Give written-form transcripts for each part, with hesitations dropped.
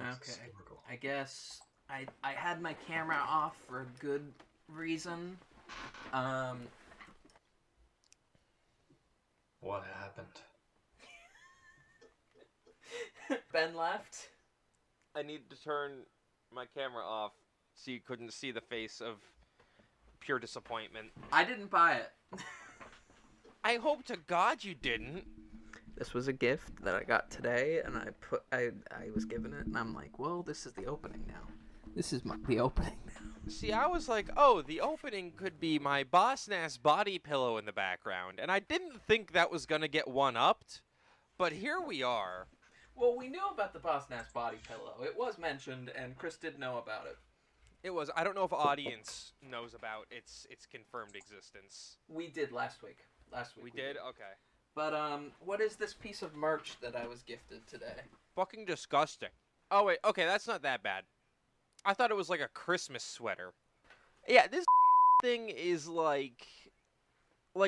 Okay. I guess I had my camera off for a good reason. Um, What happened? Ben left. I needed to turn my camera off so you couldn't see the face of pure disappointment. I didn't buy it. I hope to God you didn't. This was a gift that I got today, and I was given it, and I'm like, well, this is the opening now. This is the opening now. See, I was like, oh, the opening could be my Boss Nass body pillow in the background, and I didn't think that was gonna get one-upped, but here we are. Well, we knew about the Boss Nass body pillow. It was mentioned, and Chris did know about it. It was. I don't know if audience knows about its confirmed existence. We did last week. We did? Okay. But what is this piece of merch that I was gifted today? Fucking disgusting. Oh wait, okay, that's not that bad. I thought it was like a Christmas sweater. Yeah, this thing is like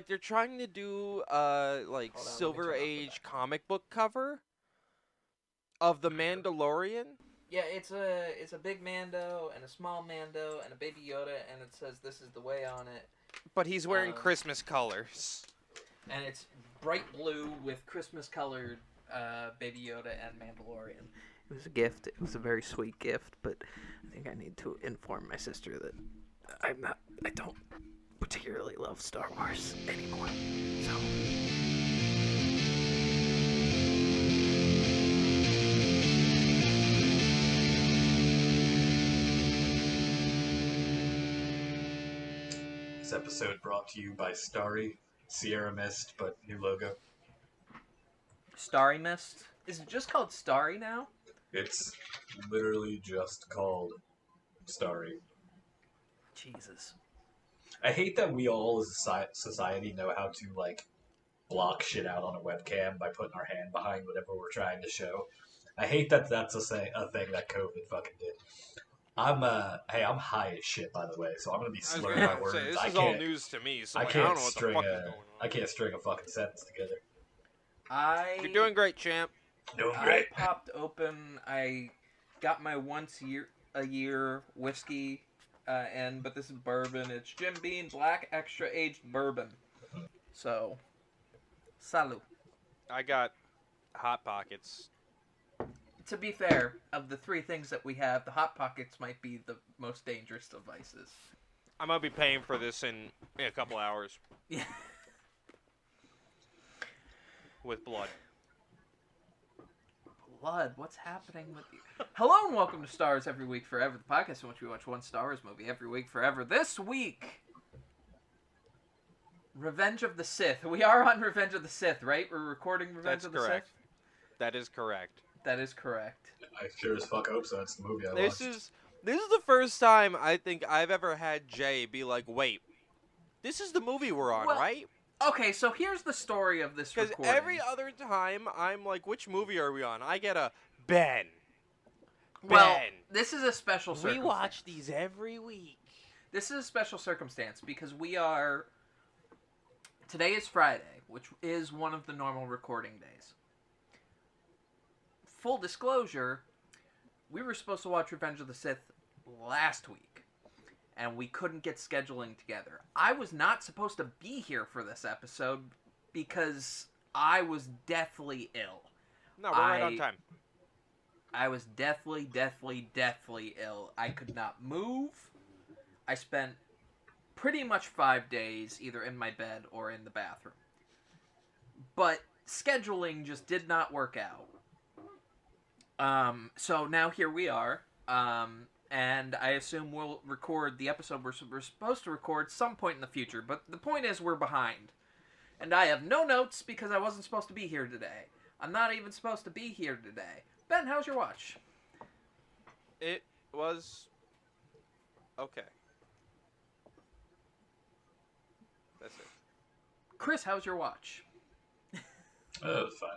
they're trying to do like Hold on, Silver let me turn off the Age comic book cover of the Mandalorian. Yeah, it's a big Mando and a small Mando and a baby Yoda, and it says "This is the way" on it. But he's wearing Christmas colors. And it's bright blue with Christmas-colored baby Yoda and Mandalorian. It was a gift. It was a very sweet gift, but I think I need to inform my sister that I don't particularly love Star Wars anymore. So. This episode brought to you by Starry, Sierra Mist, but new logo. Starry Mist? Is it just called Starry now? It's literally just called Starry. Jesus. I hate that we all as a society know how to, like, block shit out on a webcam by putting our hand behind whatever we're trying to show. I hate that that's a thing that COVID fucking did. I'm high as shit, by the way, so I'm gonna be slurring my words. This is all news to me, so I like, I can't don't know what the fuck is going on. I can't string a fucking sentence together. You're doing great, champ. Doing great. I popped open. I got my once a year whiskey, but this is bourbon. It's Jim Beam Black Extra Aged Bourbon. So, salud. I got Hot Pockets. To be fair, of the three things that we have, the Hot Pockets might be the most dangerous of vices. I'm gonna be paying for this in a couple hours. Yeah. With blood. Blood, what's happening with you? Hello and welcome to Stars Every Week Forever, the podcast in which we watch one Star Wars movie every week forever. This week, Revenge of the Sith. We are on Revenge of the Sith, right? We're recording Revenge of the Sith. That is correct. That is correct. I sure as fuck hope so. That's the movie I This watched. is the first time I think I've ever had Jay be like, "Wait, this is the movie we're on, right?" Okay, so here's the story of this recording. Because every other time I'm like, "Which movie are we on?" I get a Ben. Well, this is a special circumstance. We watch these every week. This is a special circumstance because today is Friday, which is one of the normal recording days. Full disclosure, we were supposed to watch Revenge of the Sith last week, and we couldn't get scheduling together. I was not supposed to be here for this episode because I was deathly ill. No, we're right on time. I was deathly ill. I could not move. I spent pretty much 5 days either in my bed or in the bathroom. But scheduling just did not work out. So now here we are, and I assume we'll record the episode we're supposed to record some point in the future, but the point is we're behind. And I have no notes because I wasn't supposed to be here today. I'm not even supposed to be here today. Ben, how's your watch? It was okay. That's it. Chris, how's your watch? It's fine.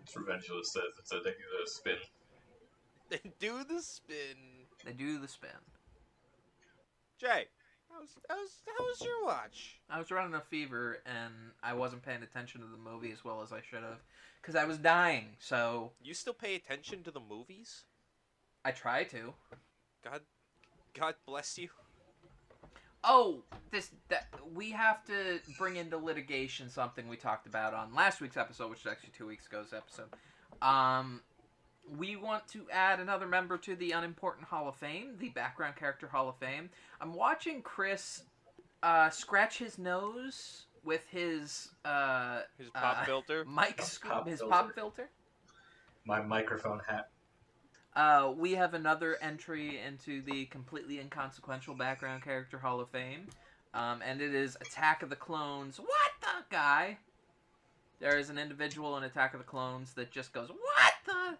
It's Revenge of the Sith. It's a spin. They do the spin. They do the spin. Jay, how's your watch? I was running a fever, and I wasn't paying attention to the movie as well as I should have, because I was dying, so... You still pay attention to the movies? I try to. God bless you. Oh, we have to bring into litigation something we talked about on last week's episode, which is actually 2 weeks ago's episode. We want to add another member to the Unimportant Hall of Fame, the Background Character Hall of Fame. I'm watching Chris scratch his nose with his pop filter. His pop filter. My microphone hat. We have another entry into the completely inconsequential Background Character Hall of Fame, and it is Attack of the Clones. What the guy? There is an individual in Attack of the Clones that just goes, what the?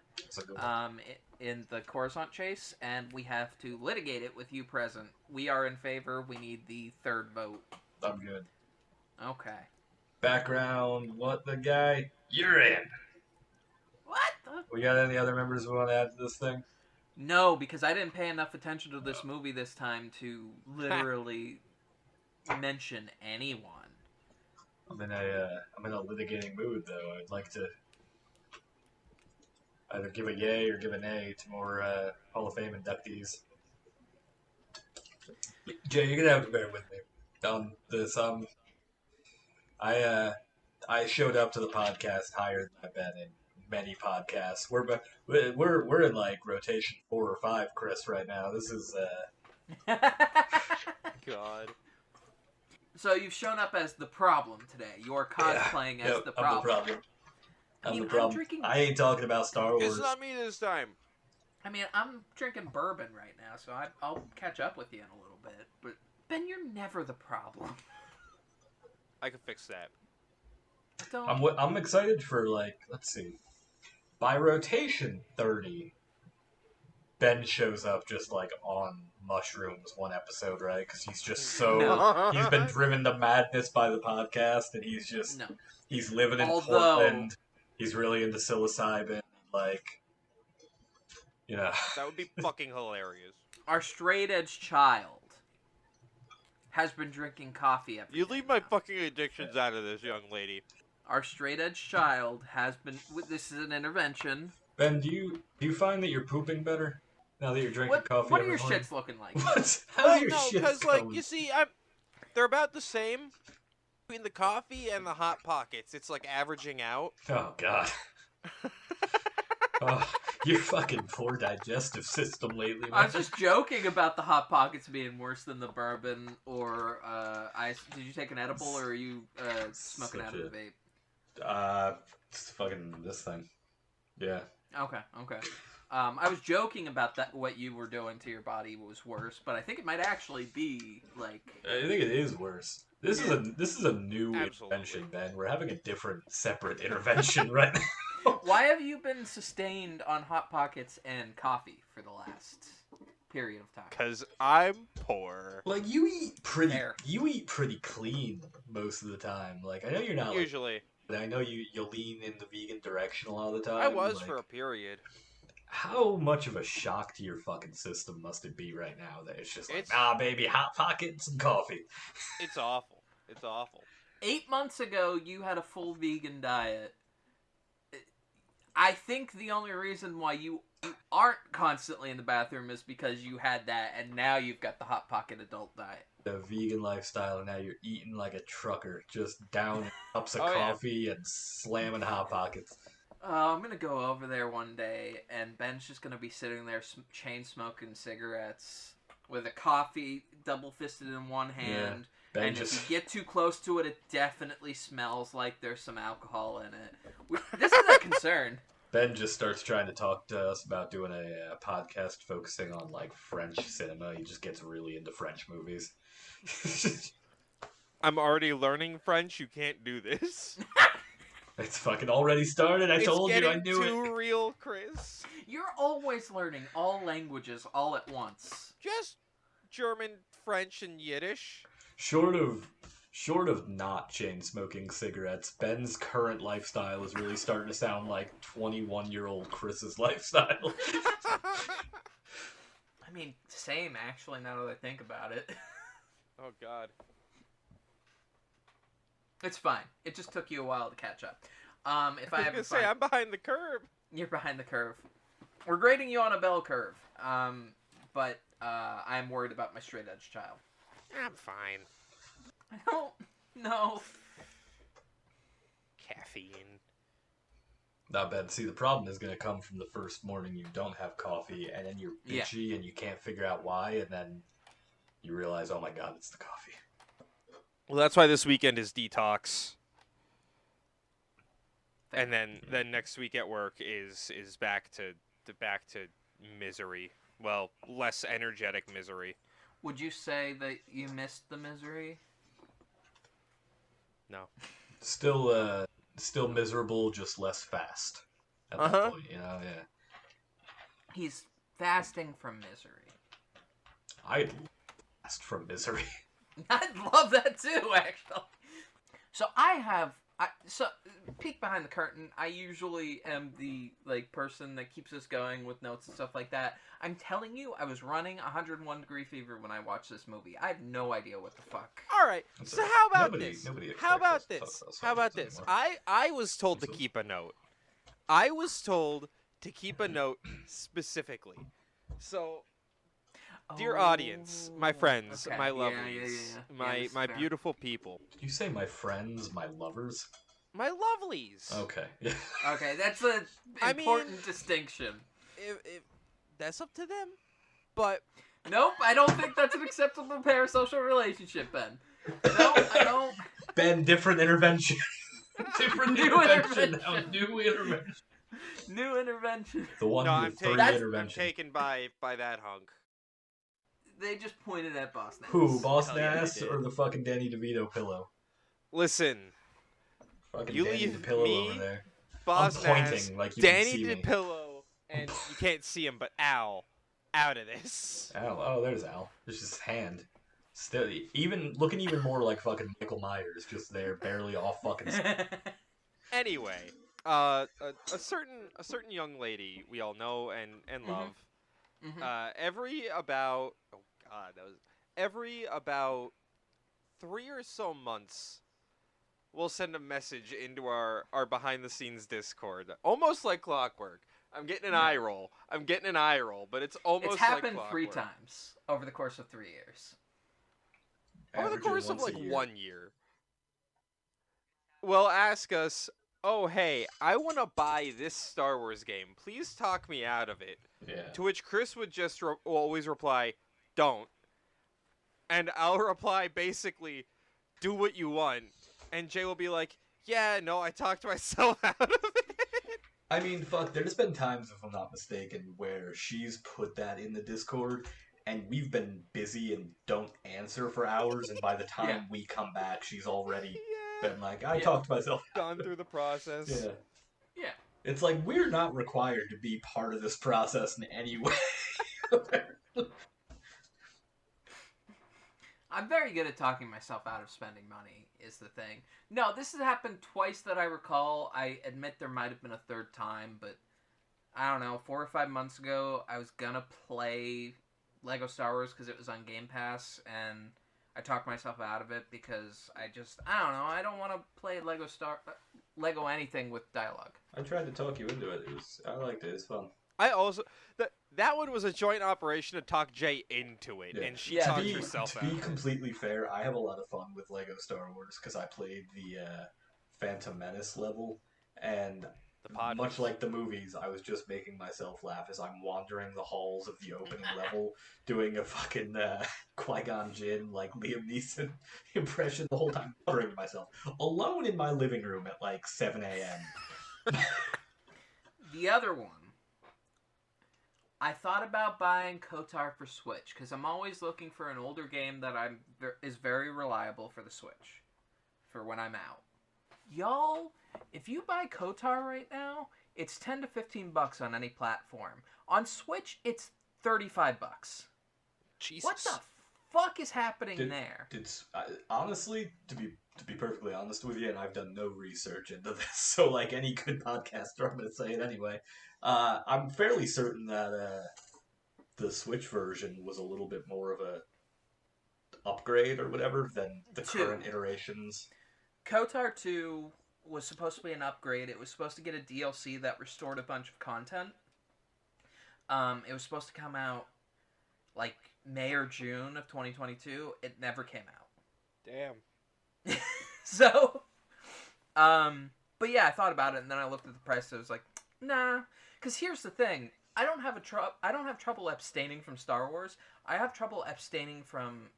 In the Coruscant chase, and we have to litigate it with you present. We are in favor. We need the third vote. I'm good. Okay. Background, what the guy? You're in. What the? We got any other members we want to add to this thing? No, because I didn't pay enough attention to this movie this time to literally mention anyone. I'm in a litigating mood though. I'd like to either give a yay or give an nay to more Hall of Fame inductees. Jay, you're gonna have to bear with me on this. I showed up to the podcast higher than I've been in many podcasts. We're in like rotation 4 or 5, Chris, right now. This is God. So you've shown up as the problem today. You're cosplaying as the problem. I'm the problem. I'm the problem. drinking... I ain't talking about Star Wars. It's not me this time. I mean, I'm drinking bourbon right now, so I'll catch up with you in a little bit. But Ben, you're never the problem. I can fix that. I'm excited for, like, let's see. By rotation 30, Ben shows up just like on mushrooms one episode, right? Because he's just so he's been driven to madness by the podcast, and he's living in Portland. He's really into psilocybin, like, you know. That would be fucking hilarious. Our straight edge child has been drinking coffee every You day leave my now. fucking addictions out of this, young lady. Our straight edge child has been. This is an intervention. Ben, do you find that you're pooping better now that you're drinking coffee? What are every your morning? shits looking like? What? How are your no, shits because like going? you see, they're about the same between the coffee and the hot pockets. It's like averaging out. Oh God. Oh, your fucking poor digestive system lately, man. I was just joking about the Hot Pockets being worse than the bourbon or ice. Did you take an edible or are you smoking out of the vape? It's fucking this thing. Yeah. Okay. I was joking about that. What you were doing to your body was worse, but I think it might actually be like. I think it is worse. This is a new Absolutely. intervention, Ben. We're having a different, separate intervention right now. Why have you been sustained on Hot Pockets and coffee for the last period of time? Because I'm poor. Like you eat pretty clean most of the time. Like I know you're not Usually. but I know you lean in the vegan direction a lot of the time. I was like, for a period. How much of a shock to your fucking system must it be right now that it's just like, nah, baby, Hot Pockets and coffee? It's awful. It's awful. 8 months ago, you had a full vegan diet. I think the only reason why you aren't constantly in the bathroom is because you had that, and now you've got the Hot Pocket adult diet. The vegan lifestyle, and now you're eating like a trucker, just down cups of Oh, yeah. coffee and slamming Hot Pockets. I'm gonna go over there one day, and Ben's just gonna be sitting there chain smoking cigarettes with a coffee double fisted in one hand. Ben And if you get too close to it, it definitely smells like there's some alcohol in it. This is a concern. Ben just starts trying to talk to us about doing a podcast focusing on like French cinema. He just gets really into French movies. I'm already learning French. You can't do this. It's fucking already started. I told you, I knew It's getting it. too real, Chris. You're always learning all languages all at once. Just German, French, and Yiddish. Short of not chain smoking cigarettes, Ben's current lifestyle is really starting to sound like 21-year-old Chris's lifestyle. I mean, same actually. Now that I think about it, Oh God. it's fine. It just took you a while to catch up. If I I was ever gonna say I'm behind the curve. you're behind the curve. We're grading you on a bell curve. But I'm worried about my straight edge child. I'm fine. I don't know. Caffeine. Not bad. See, the problem is going to come from the first morning you don't have coffee, and then you're bitchy and you can't figure out why, and then you realize, oh my god, it's the coffee. Well, that's why this weekend is detox. And then next week at work is back to misery. Well, less energetic misery. Would you say that you missed the misery? No. Still miserable, just less fast. At that point, you know, yeah. He's fasting from misery. I'd fast from misery. I'd love that too, actually. So peek behind the curtain. I usually am the person that keeps us going with notes and stuff like that. I'm telling you, I was running 101 degree fever when I watched this movie. I have no idea what the fuck. All right. So how about this? Nobody How about this? I was told to keep a note. I was told to keep a note specifically. So, dear audience, my friends, my lovelies, my beautiful people. Did you say my friends, my lovers? My lovelies. Okay. Okay, that's an important distinction. If that's up to them, but nope, I don't think that's an acceptable parasocial relationship, Ben. No, I don't. Ben, different intervention. New intervention. New intervention. The one with three interventions. I'm taken by that hunk. They just pointed at Boss Nass. Who, Boss Nass or the fucking Danny DeVito pillow? Listen. Fucking You Danny leave DePillow me, over there. Boss I'm Nass, pointing like you Danny can see me. DePillow, and you can't see him, but Al, out of this. Al, oh, there's Al. There's his hand. Still, looking even more like fucking Michael Myers, just there, barely off fucking. Anyway, a certain young lady we all know and love. Every about 3 or so months, we'll send a message into our behind the scenes Discord, almost like clockwork. I'm getting an eye roll, but it's almost. It's happened like 3 times over the course of 3 years. Over the course of 1 year. Will ask us, oh hey, I want to buy this Star Wars game. Please talk me out of it. Yeah. To which Chris would just always reply, don't. And I'll reply basically, do what you want. And Jay will be like, yeah, no, I talked myself out of it. I mean, fuck, there's been times, if I'm not mistaken, where she's put that in the Discord, and we've been busy and don't answer for hours, and by the time we come back, she's already been like, I talked myself out. Gone through the process. Yeah. Yeah. It's like, we're not required to be part of this process in any way. I'm very good at talking myself out of spending money, is the thing. No, this has happened twice that I recall. I admit there might have been a third time, but I don't know, 4 or 5 months ago, I was gonna play Lego Star Wars because it was on Game Pass, and I talked myself out of it because I don't know, I don't want to play Lego anything with dialogue. I tried to talk you into it. I liked it. It's fun. I also that one was a joint operation to talk Jay into it, and she talked herself out. To be completely fair, I have a lot of fun with Lego Star Wars because I played the Phantom Menace level, and much like the movies, I was just making myself laugh as I'm wandering the halls of the opening level, doing a fucking Qui-Gon Jinn, like Liam Neeson impression the whole time, bothering myself alone in my living room at like 7 a.m. The other one, I thought about buying KOTOR for Switch, because I'm always looking for an older game that is very reliable for the Switch, for when I'm out. Y'all, if you buy KOTOR right now, it's $10 to $15 on any platform. On Switch, it's $35. Jesus. What the fuck is happening there? Honestly, to be perfectly honest with you, and I've done no research into this, so like any good podcaster, I'm going to say it anyway. I'm fairly certain that the Switch version was a little bit more of a upgrade or whatever than the current iterations. KOTOR 2 was supposed to be an upgrade. It was supposed to get a DLC that restored a bunch of content. It was supposed to come out like May or June of 2022. It never came out. Damn. So, but yeah, I thought about it, and then I looked at the price. And I was like, nah. Because here's the thing: I don't have trouble abstaining from Star Wars. I have trouble abstaining from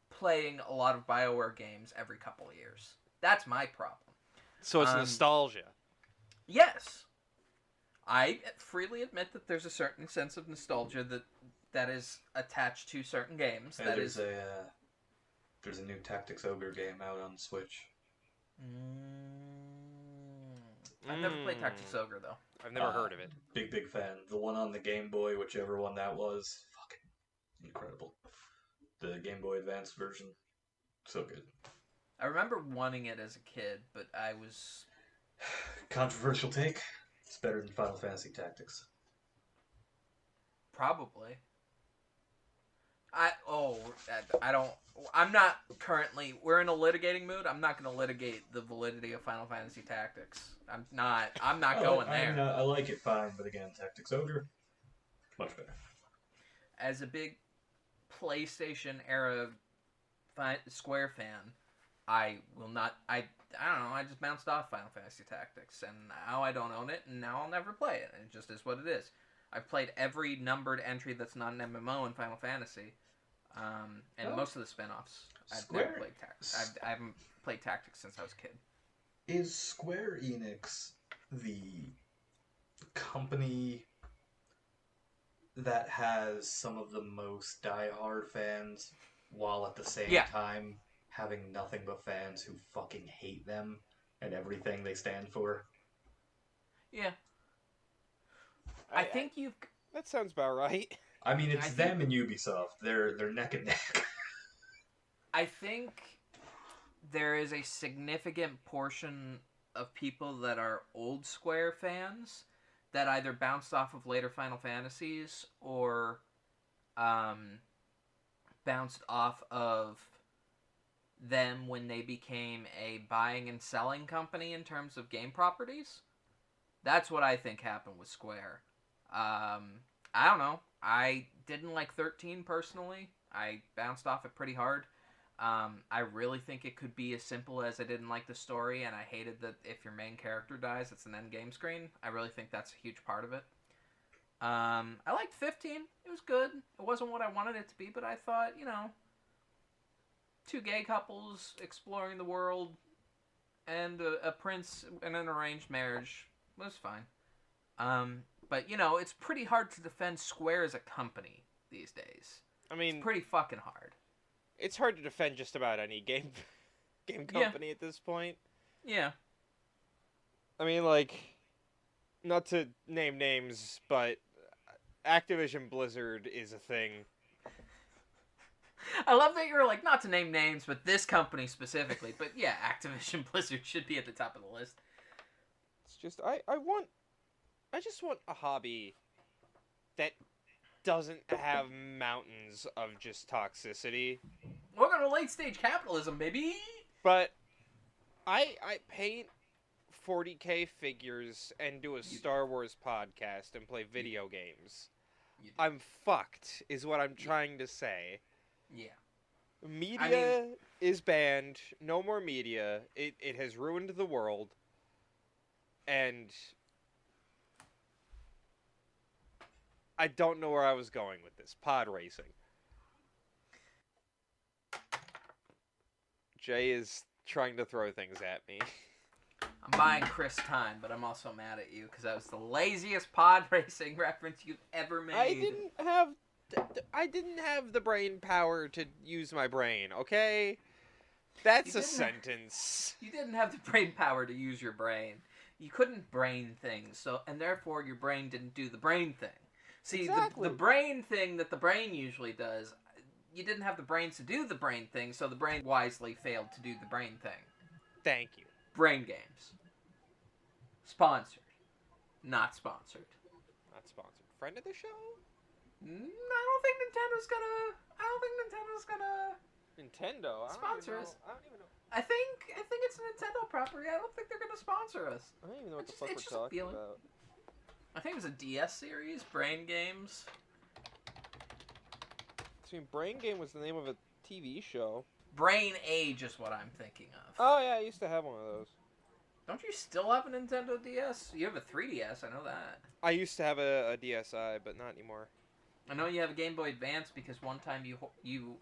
playing a lot of BioWare games every couple of years. That's my problem. So it's nostalgia. Yes. I freely admit that there's a certain sense of nostalgia that is attached to certain games. And there's a new Tactics Ogre game out on Switch. I've never played Tactics Ogre, though. I've never heard of it. Big fan. The one on the Game Boy, whichever one that was, fucking incredible. The Game Boy Advance version, so good. I remember wanting it as a kid, but I was... Controversial take. It's better than Final Fantasy Tactics. Probably. I'm not currently... We're in a litigating mood. I'm not going to litigate the validity of Final Fantasy Tactics. I'm not going there. I like it fine, but again, Tactics Ogre, much better. As a big PlayStation era Square fan, I will not... I don't know, I just bounced off Final Fantasy Tactics, and now I don't own it, and now I'll never play it. It just is what it is. I've played every numbered entry that's not an MMO in Final Fantasy, and most of the spin-offs. I've never played Tactics. I haven't played Tactics since I was a kid. Is Square Enix the company that has some of the most die-hard fans, while at the same time having nothing but fans who fucking hate them and everything they stand for? Yeah. I think you've... That sounds about right. I mean, it's them and Ubisoft. They're neck and neck. I think there is a significant portion of people that are old Square fans that either bounced off of later Final Fantasies or bounced off of them when they became a buying and selling company in terms of game properties. That's what I think happened with Square. I don't know. I didn't like 13 personally. I bounced off it pretty hard. I really think it could be as simple as I didn't like the story and I hated that if your main character dies, it's an end game screen. I really think that's a huge part of it. I liked 15. It was good. It wasn't what I wanted it to be, but I thought, two gay couples exploring the world and a prince in an arranged marriage was fine. But, it's pretty hard to defend Square as a company these days. I mean... It's pretty fucking hard. It's hard to defend just about any game company at this point. Yeah. I mean, not to name names, but Activision Blizzard is a thing. I love that you're like, not to name names, but this company specifically. But yeah, Activision Blizzard should be at the top of the list. It's just, I just want a hobby that doesn't have mountains of just toxicity. Welcome to late stage capitalism, baby! But I paint 40K figures and do a Star Wars podcast and play video games. I'm fucked, is what I'm trying to say. Yeah. Media is banned. No more media. It has ruined the world. And I don't know where I was going with this. Pod racing. Jay is trying to throw things at me. I'm buying Chris time, but I'm also mad at you because that was the laziest pod racing reference you've ever made. I didn't have the brain power to use my brain, okay? That's a sentence. You didn't have the brain power to use your brain. You couldn't brain things, and therefore your brain didn't do the brain thing. See, exactly. the brain thing that the brain usually does, you didn't have the brains to do the brain thing, so the brain wisely failed to do the brain thing. Thank you. Brain games. Sponsored. Not sponsored. Not sponsored. Friend of the show? I don't think Nintendo's gonna Nintendo? sponsor us. I don't even know. I think it's a Nintendo property. I don't think they're gonna sponsor us. I don't even know what the fuck we're talking about. I think it was a DS series, Brain Games. See, Brain Game was the name of a TV show. Brain Age is what I'm thinking of. Oh yeah, I used to have one of those. Don't you still have a Nintendo DS? You have a 3DS, I know that. I used to have a DSi, but not anymore. I know you have a Game Boy Advance because one time you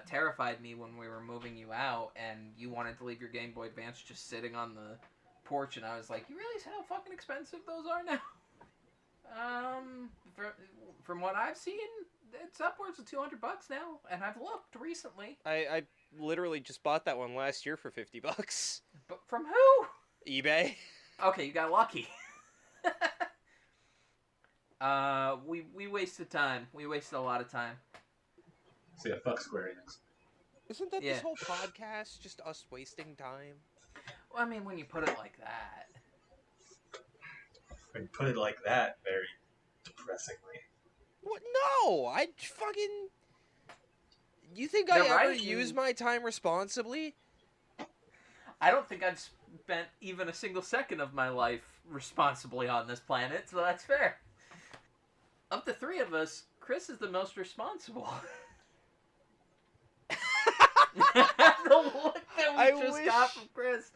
terrified me when we were moving you out, and you wanted to leave your Game Boy Advance just sitting on the porch, and I was like, you realize how fucking expensive those are now? From what I've seen, it's upwards of $200 now, and I've looked recently. I literally just bought that one last year for $50. But from who? eBay. Okay, you got lucky. We wasted time. We wasted a lot of time. So yeah, fuck Square Enix. Isn't that Yeah. this whole podcast just us wasting time? Well, I mean, when you put it like that. When you put it like that, very depressingly. What? No! I fucking... You think They're I ever right, use my time responsibly? I don't think I've spent even a single second of my life responsibly on this planet, so that's fair. Of the three of us, Chris is the most responsible. The look that we got from Chris.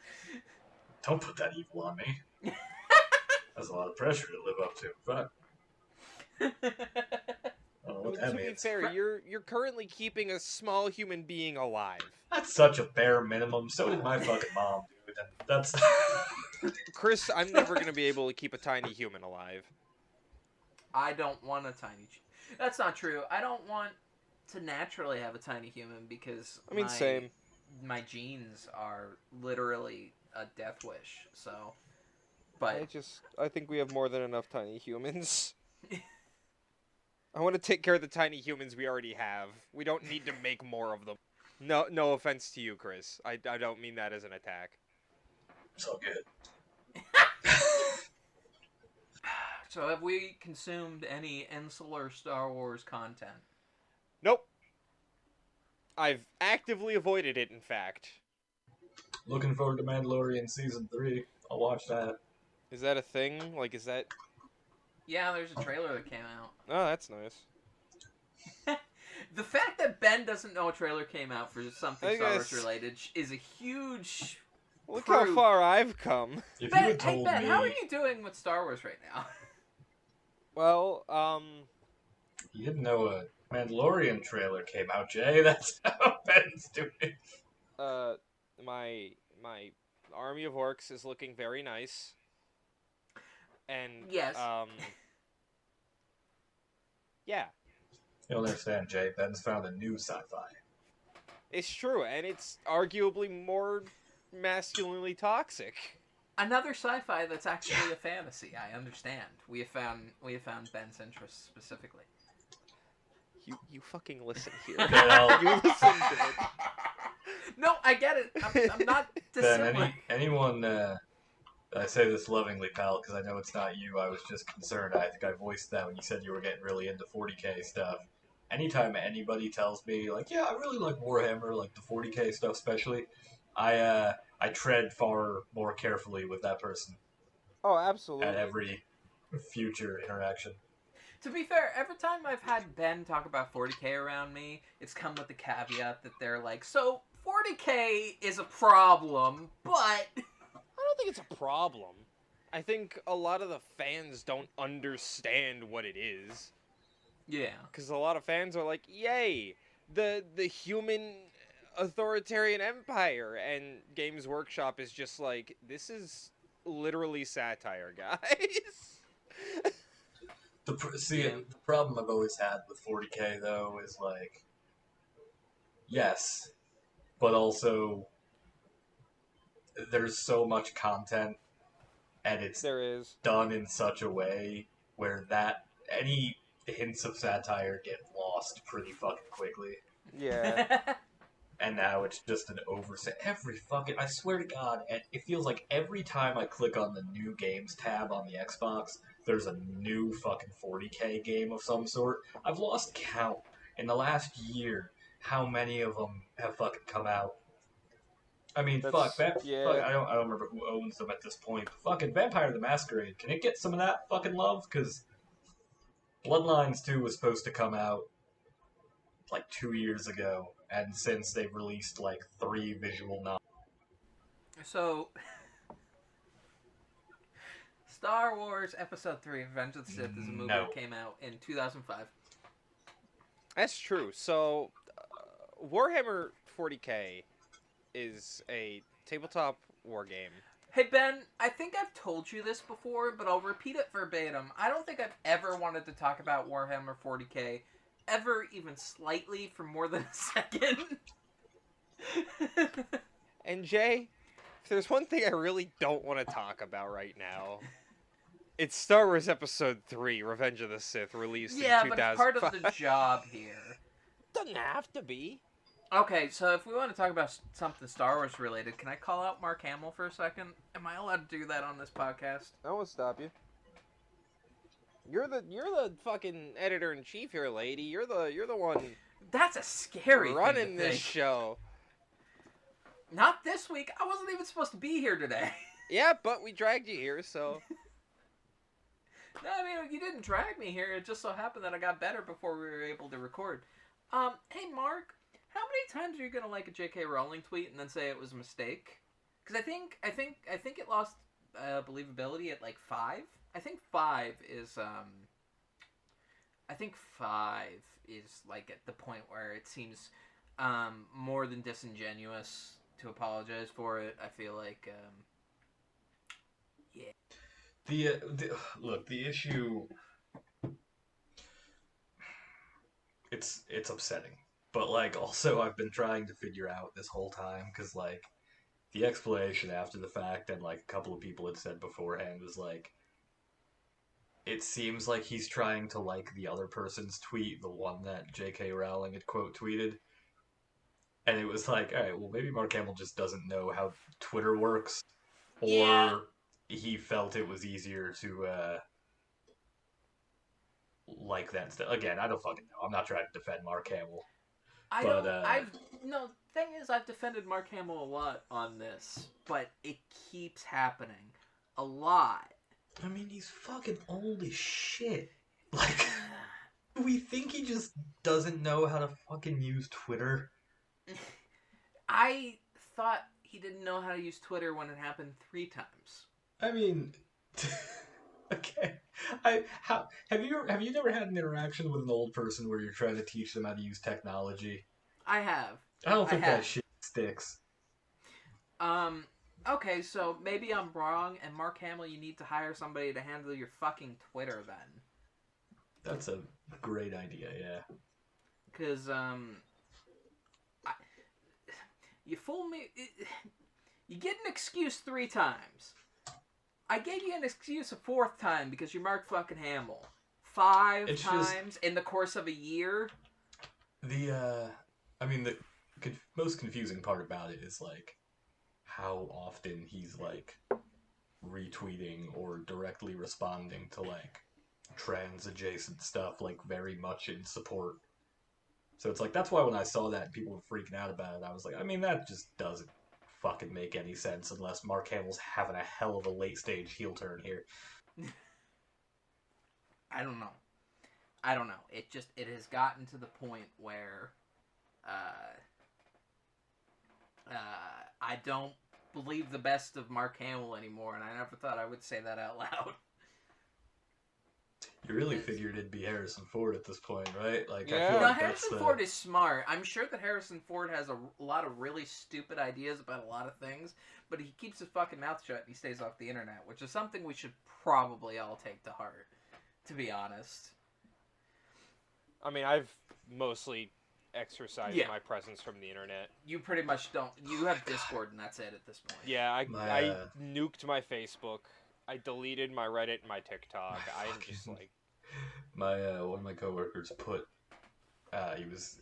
Don't put that evil on me. That's a lot of pressure to live up to. Fuck. I don't know what that To be means. fair, you're currently keeping a small human being alive. That's such a bare minimum. So did my fucking mom, dude. And that's... Chris, I'm never going to be able to keep a tiny human alive. I don't want a tiny... That's not true. I don't want to naturally have a tiny human because I mean, same. My genes are literally a death wish, so... But I think we have more than enough tiny humans. I want to take care of the tiny humans we already have. We don't need to make more of them. No offense to you, Chris. I don't mean that as an attack. It's all good. So have we consumed any insular Star Wars content? Nope. I've actively avoided it, in fact. Looking forward to Mandalorian Season 3. I'll watch that. Is that a thing? Like, is that... Yeah, there's a trailer that came out. Oh, that's nice. The fact that Ben doesn't know a trailer came out for something I Star Wars guess- related is a huge... Look proof. how far I've come. If you Ben, had hey told Ben, me... how are you doing with Star Wars right now? Well, You didn't know a Mandalorian trailer came out, Jay. That's how Ben's doing. my army of orcs is looking very nice. And, Yes. yeah. You'll understand, Jay. Ben's found a new sci-fi. It's true, and it's arguably more masculinely toxic. Another sci-fi that's actually a fantasy. I understand. We have found Ben's interest specifically. You fucking listen here. Well- You listen to it. No, I get it. I'm not Ben, dissimilar. anyone... I say this lovingly, pal, because I know it's not you. I was just concerned. I think I voiced that when you said you were getting really into 40k stuff. Anytime anybody tells me, like, yeah, I really like Warhammer, like the 40k stuff especially, I tread far more carefully with that person Oh, absolutely. at every future interaction. To be fair, every time I've had Ben talk about 40k around me, it's come with the caveat that they're like, so 40k is a problem, but... I don't think it's a problem. I think a lot of the fans don't understand what it is. Yeah. Because a lot of fans are like, yay, the human authoritarian empire. And Games Workshop is just like, this is literally satire, guys. The problem I've always had with 40k, though, is like, yes, but also there's so much content, and it's There is. done in such a way where that any hints of satire get lost pretty fucking quickly. Yeah. And now it's just an oversight. I swear to God, it feels like every time I click on the new games tab on the Xbox, there's a new fucking 40k game of some sort. I've lost count in the last year how many of them have fucking come out. I mean, That's fuck, yeah. I don't remember who owns them at this point. But fucking Vampire the Masquerade, can it get some of that fucking love? Because Bloodlines 2 was supposed to come out like 2 years ago, and since they've released like 3 visual novels. So, Star Wars Episode 3 Revenge of the Sith is a movie that came out in 2005. That's true. So, Warhammer 40K is a tabletop war game. Hey Ben, I think I've told you this before, but I'll repeat it verbatim. I don't think I've ever wanted to talk about Warhammer 40K, ever even slightly, for more than a second. And Jay, if there's one thing I really don't want to talk about right now, it's Star Wars Episode 3, Revenge of the Sith, released in 2005. Yeah, but it's part of the job here. Doesn't have to be. Okay, so if we want to talk about something Star Wars related, can I call out Mark Hamill for a second? Am I allowed to do that on this podcast? I won't stop you. You're the fucking editor in chief here, lady. You're the one. That's a scary running thing to this think. show. Not this week. I wasn't even supposed to be here today. Yeah, but we dragged you here, so. No, I mean, you didn't drag me here. It just so happened that I got better before we were able to record. Hey, Mark, how many times are you gonna like a J.K. Rowling tweet and then say it was a mistake? Because I think it lost believability at like 5. I think 5 is like at the point where it seems more than disingenuous to apologize for it. I feel like yeah. The issue, it's upsetting, but like also I've been trying to figure out this whole time because like the explanation after the fact and like a couple of people had said beforehand was like, it seems like he's trying to like the other person's tweet, the one that J.K. Rowling had quote tweeted, and it was like, all right, well maybe Mark Hamill just doesn't know how Twitter works, or Yeah. he felt it was easier to like that stuff. Again, I don't fucking know. I'm not trying to defend Mark Hamill. Thing is, I've defended Mark Hamill a lot on this, but it keeps happening. A lot. I mean, he's fucking old as shit. Like, we think he just doesn't know how to fucking use Twitter. I thought he didn't know how to use Twitter when it happened 3 times. I mean, okay. Have you never had an interaction with an old person where you're trying to teach them how to use technology? I have. I don't think that shit sticks. Okay, so maybe I'm wrong, and Mark Hamill, you need to hire somebody to handle your fucking Twitter then. That's a great idea, yeah. Because, you fool me. You get an excuse 3 times. I gave you an excuse a 4th time because you're Mark fucking Hamill. 5 times in the course of a year. The most confusing part about it is, like, how often he's, like, retweeting or directly responding to, like, trans-adjacent stuff, like, very much in support. So it's like, that's why when I saw that and people were freaking out about it, I was like, I mean, that just doesn't fucking make any sense unless Mark Hamill's having a hell of a late-stage heel turn here. I don't know. It has gotten to the point where I don't believe the best of Mark Hamill anymore, and I never thought I would say that out loud. You really figured it'd be Harrison Ford at this point, right? Like, yeah. I feel like Harrison Ford is smart. I'm sure that Harrison Ford has a lot of really stupid ideas about a lot of things, but he keeps his fucking mouth shut and he stays off the internet, which is something we should probably all take to heart, to be honest. I mean, I've mostly exercised my presence from the internet. You pretty much don't. You have Discord and that's it at this point. Yeah, I nuked my Facebook. I deleted my Reddit and my TikTok. I'm just like... one of my coworkers put... he was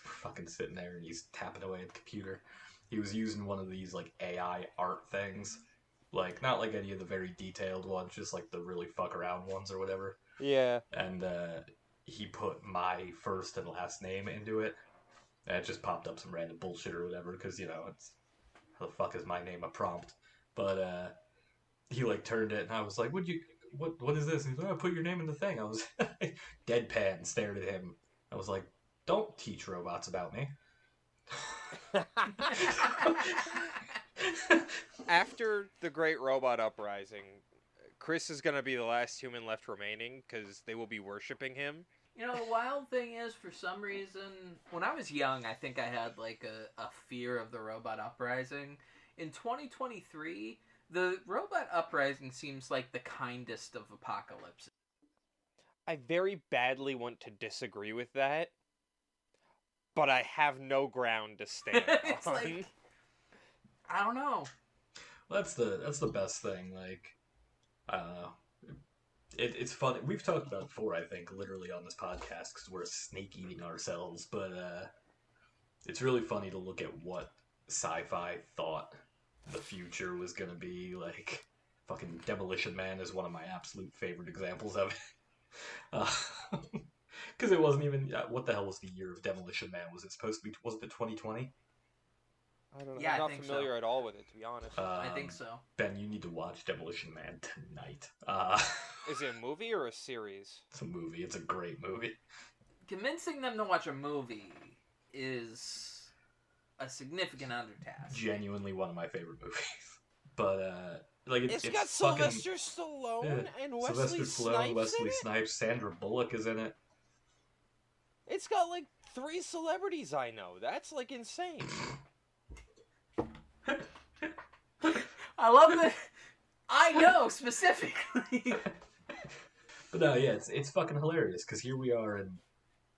fucking sitting there and he's tapping away at the computer. He was using one of these, like, AI art things. Like, not like any of the very detailed ones, just like the really fuck around ones or whatever. Yeah. And he put my first and last name into it. And it just popped up some random bullshit or whatever, because, you know, it's how the fuck is my name a prompt? But he like turned it, and I was like, what is this? And he's like, oh, put your name in the thing. I was deadpan, stared at him. I was like, don't teach robots about me. After the Great Robot Uprising, Chris is gonna be the last human left remaining because they will be worshiping him. You know, the wild thing is, for some reason, when I was young, I think I had like a fear of the robot uprising. In 2023, the robot uprising seems like the kindest of apocalypses. I very badly want to disagree with that, but I have no ground to stand It's on. like, I don't know. Well, that's the best thing. Like, I don't know. It's funny. We've talked about it before, I think, literally on this podcast because we're snake eating ourselves. But it's really funny to look at what sci-fi thought the future was gonna be. Like, fucking Demolition Man is one of my absolute favorite examples of it. Because it wasn't even what the hell was the year of Demolition Man? Was it supposed to be? Was it 2020? I don't know. Yeah, I'm I not think familiar so. at all with it, to be honest. I think so. Ben, you need to watch Demolition Man tonight. Is it a movie or a series? It's a movie. It's a great movie. Convincing them to watch a movie is a significant undertask. Genuinely one of my favorite movies. But like It's got fucking, Sylvester Stallone and Sylvester Wesley Stallone, Snipes Wesley in it? Snipes, Sandra Bullock is in it. It's got like 3 celebrities I know. That's like insane. I love that. I know specifically. But no, yeah, it's fucking hilarious because here we are in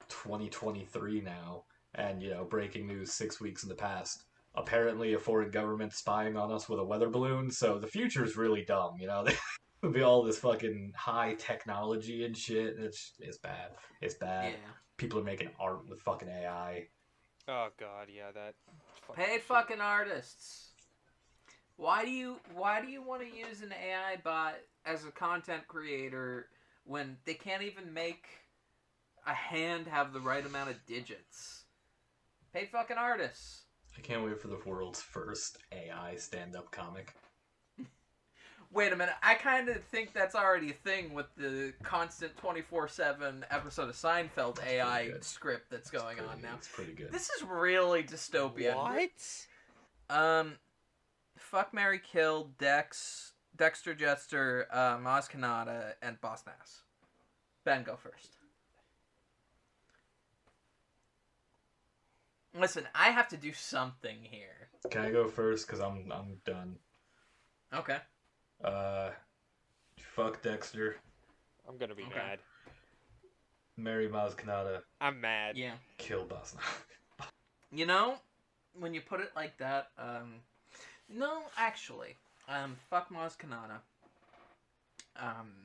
2023 now, and breaking news 6 weeks in the past. Apparently, a foreign government spying on us with a weather balloon. So the future's really dumb. There'll be all this fucking high technology and shit. It's bad. It's bad. Yeah. People are making art with fucking AI. Oh god, yeah, that. Paid fucking artists. Why do you want to use an AI bot as a content creator when they can't even make a hand have the right amount of digits? Paid fucking artists. I can't wait for the world's first AI stand-up comic. Wait a minute, I kind of think that's already a thing with the constant 24/7 episode of Seinfeld AI script that's going on now. It's pretty good. This is really dystopian. What? Fuck, marry, kill, Dexter Jettster, Maz Kanata, and Boss Nass. Ben, go first. Listen, I have to do something here. Can I go first? Because I'm done. Okay. Fuck Dexter. I'm gonna be mad. Marry Maz Kanata. I'm mad. Yeah. Kill Boss. You know, when you put it like that, no, actually, fuck Maz Kanata.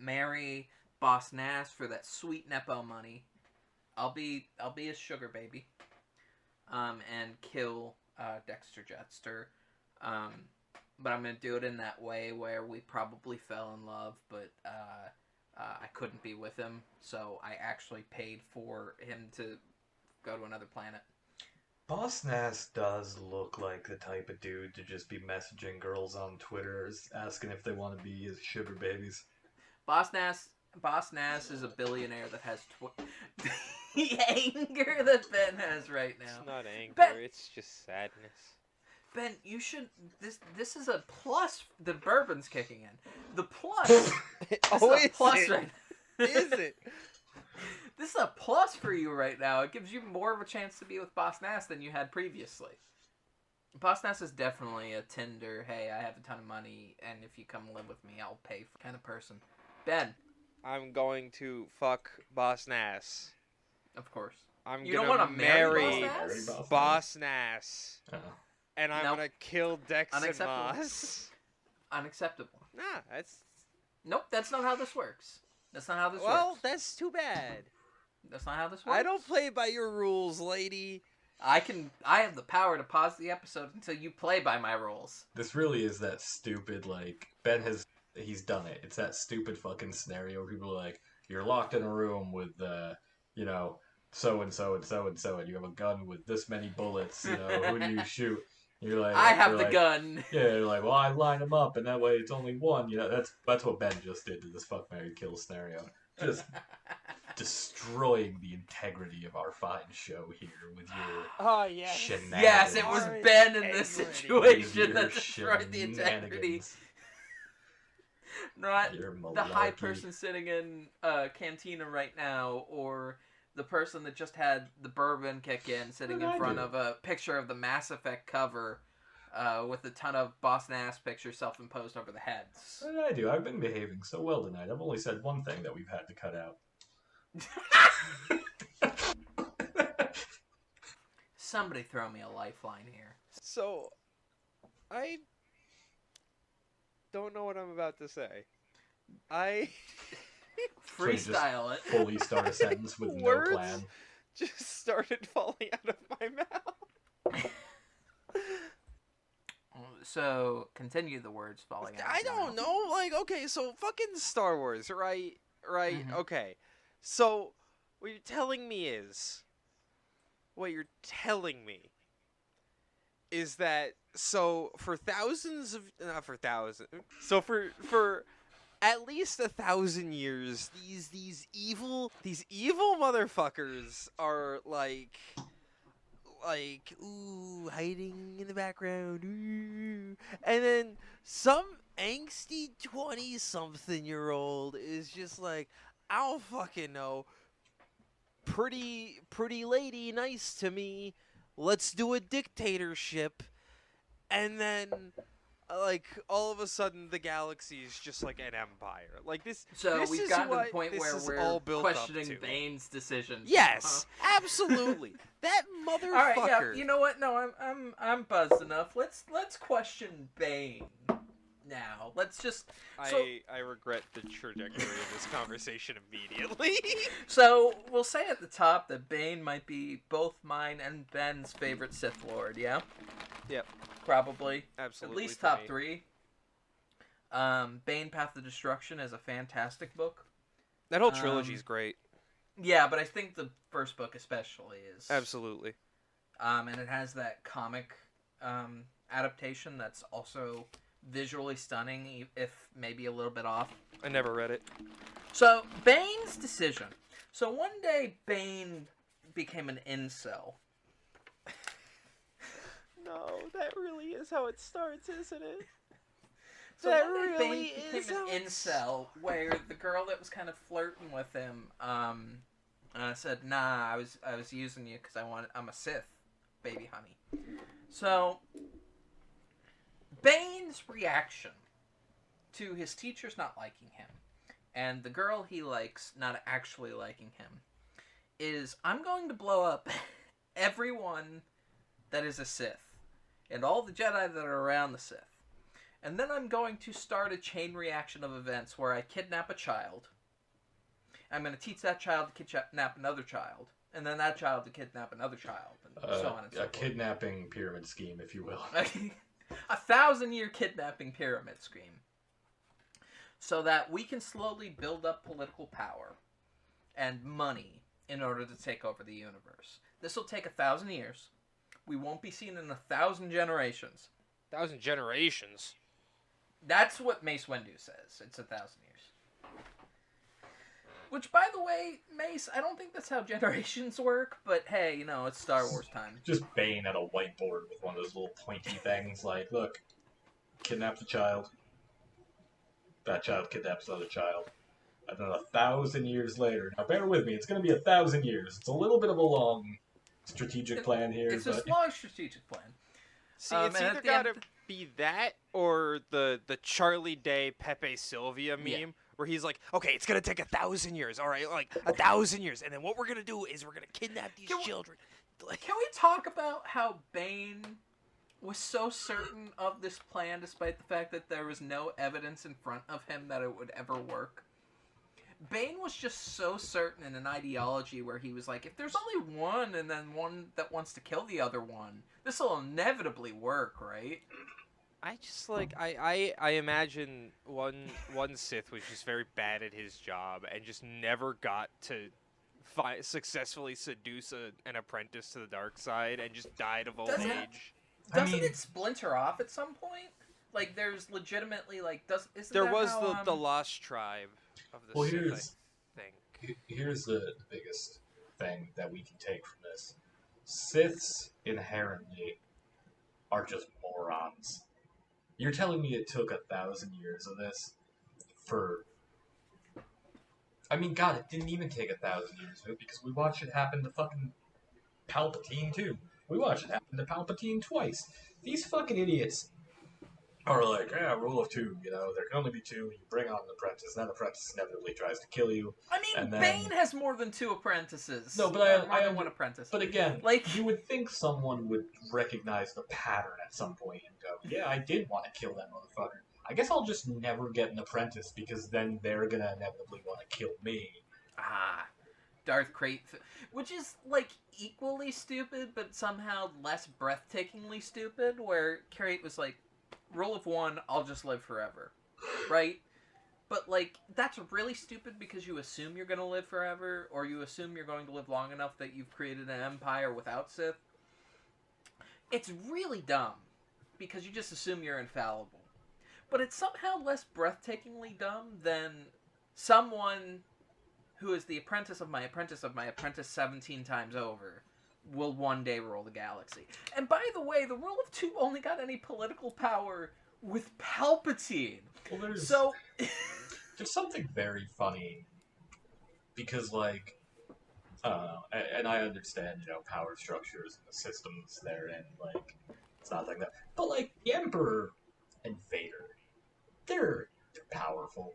Marry Boss Nass for that sweet Nepo money. I'll be his sugar baby. And kill Dexter Jettster. But I'm gonna do it in that way where we probably fell in love, but I couldn't be with him, so I actually paid for him to go to another planet. Boss Nass does look like the type of dude to just be messaging girls on Twitter asking if they want to be his sugar babies. Boss Nass is a billionaire that has the anger that Ben has right now. It's not anger, Ben, it's just sadness. Ben, you should. This is a plus. The bourbon's kicking in. The plus. Oh, is a plus it? right Is it? This is a plus for you right now. It gives you more of a chance to be with Boss Nass than you had previously. Boss Nass is definitely a Tinder, hey, I have a ton of money, and if you come live with me, I'll pay for kind of person. Ben. I'm going to fuck Boss Nass. Of course. You don't gonna want to marry Boss Nass? Boss Nass. Oh. And I'm gonna kill Dex and Unacceptable. Moss. Unacceptable. Nah, that's... Nope, that's not how this works. That's not how this Well, works. that's too bad. That's not how this works. I don't play by your rules, lady. I have the power to pause the episode until you play by my rules. This really is that stupid, like, Ben he's done it. It's that stupid fucking scenario where people are like, you're locked in a room with, so-and-so and so-and-so, and you have a gun with this many bullets, who do you shoot? You're like, I have you're the like, gun. Yeah, you're like, well, I line them up, and that way it's only one. You know, that's what Ben just did to this fuck, marry, kill scenario. Just destroying the integrity of our fine show here with your Oh, yes. shenanigans. Yes, it was Ben in this Integrity. situation Your that destroyed the integrity. shenanigans. Not Your the high malarkey. person sitting in Cantina right now, or the person that just had the bourbon kick in, sitting in front of a picture of the Mass Effect cover with a ton of Boston ass pictures self-imposed over the heads. What did I do? I've been behaving so well tonight. I've only said one thing that we've had to cut out. Somebody throw me a lifeline here. So, I don't know what I'm about to say. I Freestyle it. Fully start a sentence with no Words plan. just started falling out of my mouth. So, continue the words falling out. I don't know. Like, okay, so fucking Star Wars, right? Right? Mhm. Okay. So, what you're telling me is that, so for thousands of, not for thousands, so for at least 1,000 years, these evil motherfuckers are like, ooh, hiding in the background, ooh. And then some angsty 20-something-year-old is just like, I don't fucking know, pretty lady, nice to me, let's do a dictatorship. And then, like, all of a sudden, the galaxy is just like an empire. Like, this. So this we've is gotten to what the point this where is we're all built up questioning to. Bane's decisions. Yes, absolutely. That motherfucker. All right, yeah. You know what? No, I'm buzzed enough. Let's question Bane now. Let's just. So, I regret the trajectory of this conversation immediately. So we'll say at the top that Bane might be both mine and Ben's favorite Sith Lord. Yeah. Yep. Probably. Absolutely. At least for top me. 3. Bane: Path of Destruction is a fantastic book. That whole trilogy is great. Yeah, but I think the first book especially is. Absolutely. And it has that comic adaptation that's also visually stunning, if maybe a little bit off. I never read it. So, Bane's decision. So one day, Bane became an incel. No, that really is how it starts, isn't it? So that one day, really Bane is became an incel, where the girl that was kind of flirting with him said, "Nah, I was using you because I'm a Sith, baby honey." So Bane's reaction to his teachers not liking him and the girl he likes not actually liking him is, I'm going to blow up everyone that is a Sith and all the Jedi that are around the Sith. And then I'm going to start a chain reaction of events where I kidnap a child. I'm going to teach that child to kidnap another child. And then that child to kidnap another child. And so on and so forth. A kidnapping pyramid scheme, if you will. 1,000-year kidnapping pyramid scheme. So that we can slowly build up political power and money in order to take over the universe. This will take 1,000 years. We won't be seen in 1,000 generations. 1,000 generations? That's what Mace Windu says. It's 1,000 years. Which, by the way, Mace, I don't think that's how generations work, but hey, you know, it's Star Wars time. Just Bane at a whiteboard with one of those little pointy things, like, look, kidnap the child. That child kidnaps another child. And then 1,000 years later, now bear with me, it's going to be 1,000 years. It's a little bit of a long strategic plan here. It's but... a long strategic plan. See, it's either gotta be that or the Charlie Day Pepe Sylvia meme where he's like, okay, it's gonna take 1,000 years, all right, like 1,000 years, and then what we're gonna do is we're gonna kidnap these children. Can we talk about how Bane was so certain of this plan despite the fact that there was no evidence in front of him that it would ever work? Bane was just so certain in an ideology where he was like, if there's only one and then one that wants to kill the other one, this will inevitably work, right? I just like I imagine one Sith was just very bad at his job and just never got to successfully seduce an apprentice to the dark side and just died of old age. I Doesn't mean, it splinter off at some point? Like, there's legitimately, like, isn't There that was how, the lost tribe of the well, Sith, I think. here's the biggest thing that we can take from this. Siths inherently are just morons. You're telling me it took 1,000 years of this for... I mean, God, it didn't even take 1,000 years of it because we watched it happen to fucking Palpatine, too. We watched it happen to Palpatine twice. These fucking idiots are like, yeah, rule of two, you know, there can only be two, you bring on an apprentice, then the apprentice inevitably tries to kill you. I mean, and then... Bane has more than 2 apprentices. No, but more than 1 apprentice. But again, like, you would think someone would recognize the pattern at some point and go, yeah, I did want to kill that motherfucker. I guess I'll just never get an apprentice because then they're gonna inevitably want to kill me. Darth Krayt, which is, like, equally stupid, but somehow less breathtakingly stupid, where Krayt was like, rule of 1, I'll just live forever. Right? But, like, that's really stupid because you assume you're going to live forever, or you assume you're going to live long enough that you've created an empire without Sith. It's really dumb, because you just assume you're infallible. But it's somehow less breathtakingly dumb than someone who is the apprentice of my apprentice 17 times over will one day rule the galaxy. And by the way, the rule of 2 only got any political power with Palpatine. Well, there's something very funny because, like, I don't know, and I understand, you know, power structures and the systems therein, like, it's not like that. But, like, the Emperor and Vader, they're powerful.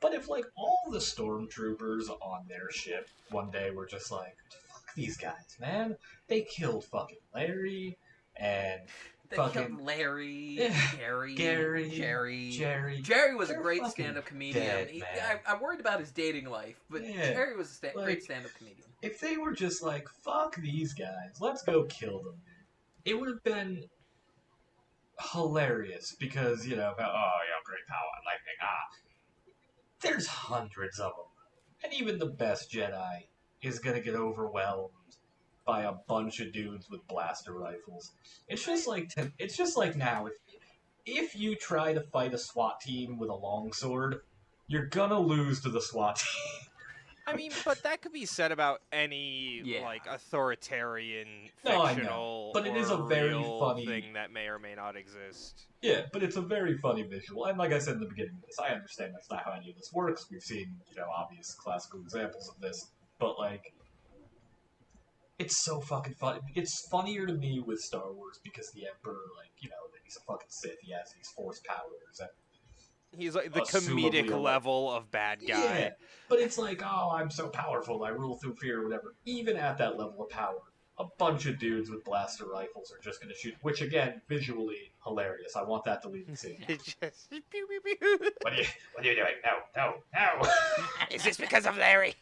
But if, like, all the stormtroopers on their ship one day were just like, fuck these guys, man. They killed fucking Larry, and They fucking... killed Larry, Jerry. Jerry was a great stand-up comedian. Dead, I worried about his dating life, but Jerry was a great stand-up comedian. If they were just like, fuck these guys, let's go kill them, it would have been hilarious because, you know, oh, yeah, great power, lightning, there's hundreds of them. And even the best Jedi is gonna get overwhelmed by a bunch of dudes with blaster rifles. It's just like now, if you try to fight a SWAT team with a longsword, you're gonna lose to the SWAT team. I mean, but that could be said about any like authoritarian fictional but it is a very funny thing that may or may not exist. Yeah, but it's a very funny visual, and like I said in the beginning of this, I understand that's not how any of this works. We've seen, you know, obvious classical examples of this, but like, it's so fucking funny. It's funnier to me with Star Wars because the Emperor, like, you know, he's a fucking Sith. He has these Force powers, and he's like the comedic level of bad guy. Yeah, but it's like, oh, I'm so powerful, I rule through fear or whatever. Even at that level of power, a bunch of dudes with blaster rifles are just going to shoot, which, again, visually hilarious. I want that deleted scene. Just pew, pew, pew. What are you doing? No. Is this because of Larry?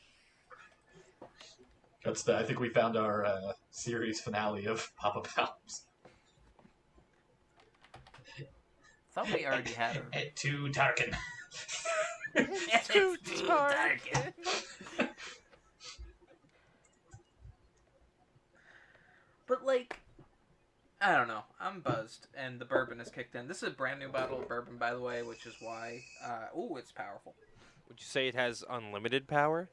I think we found our series finale of Papa Palms. Thought we already had her. To Tarkin. To Tarkin. But, like, I don't know. I'm buzzed, and the bourbon has kicked in. This is a brand new bottle of bourbon, by the way, which is why... it's powerful. Would you say it has unlimited power?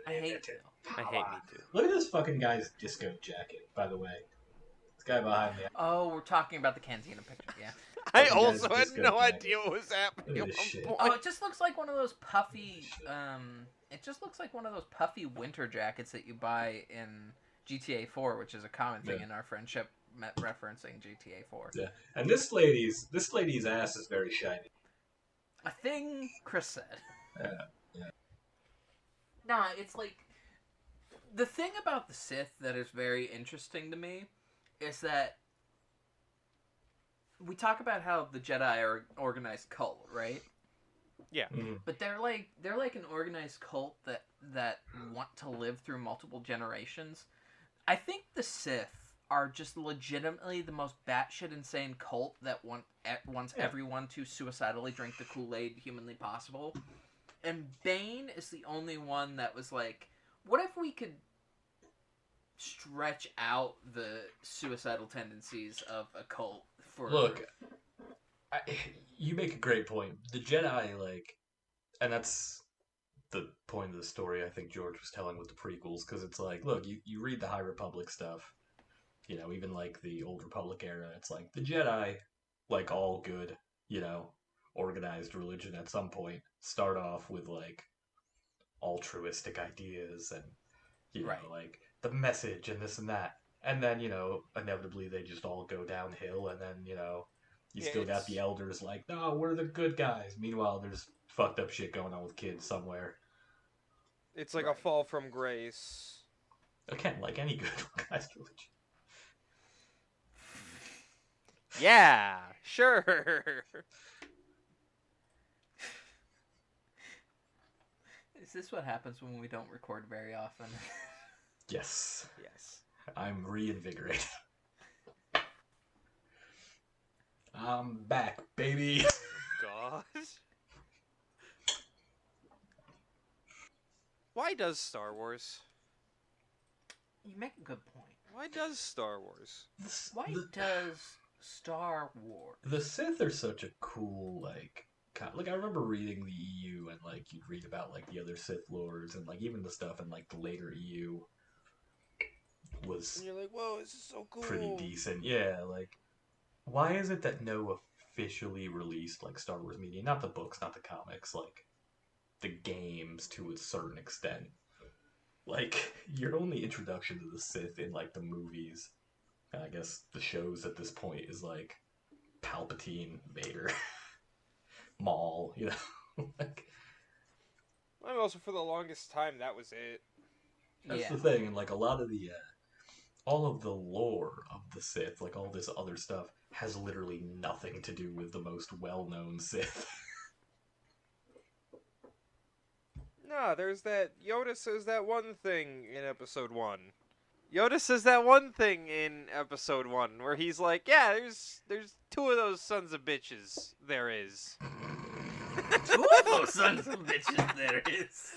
I hate it. I hate me too. Look at this fucking guy's disco jacket, by the way. This guy behind me. Oh, we're talking about the Cantina picture, yeah. I also had no idea what was happening. Oh, it just looks like one of those puffy... it just looks like one of those puffy winter jackets that you buy in GTA 4, which is a common thing in our friendship, referencing GTA 4. Yeah, and this lady's ass is very shiny. A thing Chris said. Yeah. Nah, it's like... The thing about the Sith that is very interesting to me is that we talk about how the Jedi are an organized cult, right? Yeah. Mm-hmm. But they're like an organized cult that want to live through multiple generations. I think the Sith are just legitimately the most batshit insane cult that wants everyone to suicidally drink the Kool-Aid humanly possible. And Bane is the only one that was like, what if we could stretch out the suicidal tendencies of a cult for... Look, you make a great point. The Jedi, like, and that's the point of the story I think George was telling with the prequels, because it's like, look, you read the High Republic stuff, even like the Old Republic era, it's like the Jedi, like all good, organized religion at some point, start off with like altruistic ideas and, like the message and this and that. And then, inevitably they just all go downhill, and then, you still got the elders like, no, we're the good guys. Meanwhile, there's fucked up shit going on with kids somewhere. It's like a fall from grace. Again, like any good organized religion. Yeah, sure. Is this what happens when we don't record very often? Yes. Yes. I'm reinvigorated. I'm back, baby. God. Why does Star Wars? You make a good point. Why does Star Wars? Why does Star Wars? The Sith are such a cool, like, I remember reading the EU, and, like, you'd read about, like, the other Sith Lords, and, like, even the stuff in, like, the later EU was... And you're like, whoa, this is so cool. Pretty decent. Yeah, like, why is it that no officially released, like, Star Wars media, not the books, not the comics, like, the games to a certain extent, like, your only introduction to the Sith in, like, the movies, and I guess the shows at this point, is, like, Palpatine, Vader, Maul, like... I mean, also, for the longest time, that was it. That's the thing, and, like, a lot of the, all of the lore of the Sith, like, all this other stuff, has literally nothing to do with the most well-known Sith. No, there's that... Yoda says that one thing in Episode 1. Yoda says that one thing in Episode 1, where he's like, yeah, there's two of those sons of bitches, there is. Two of those sons of bitches there is.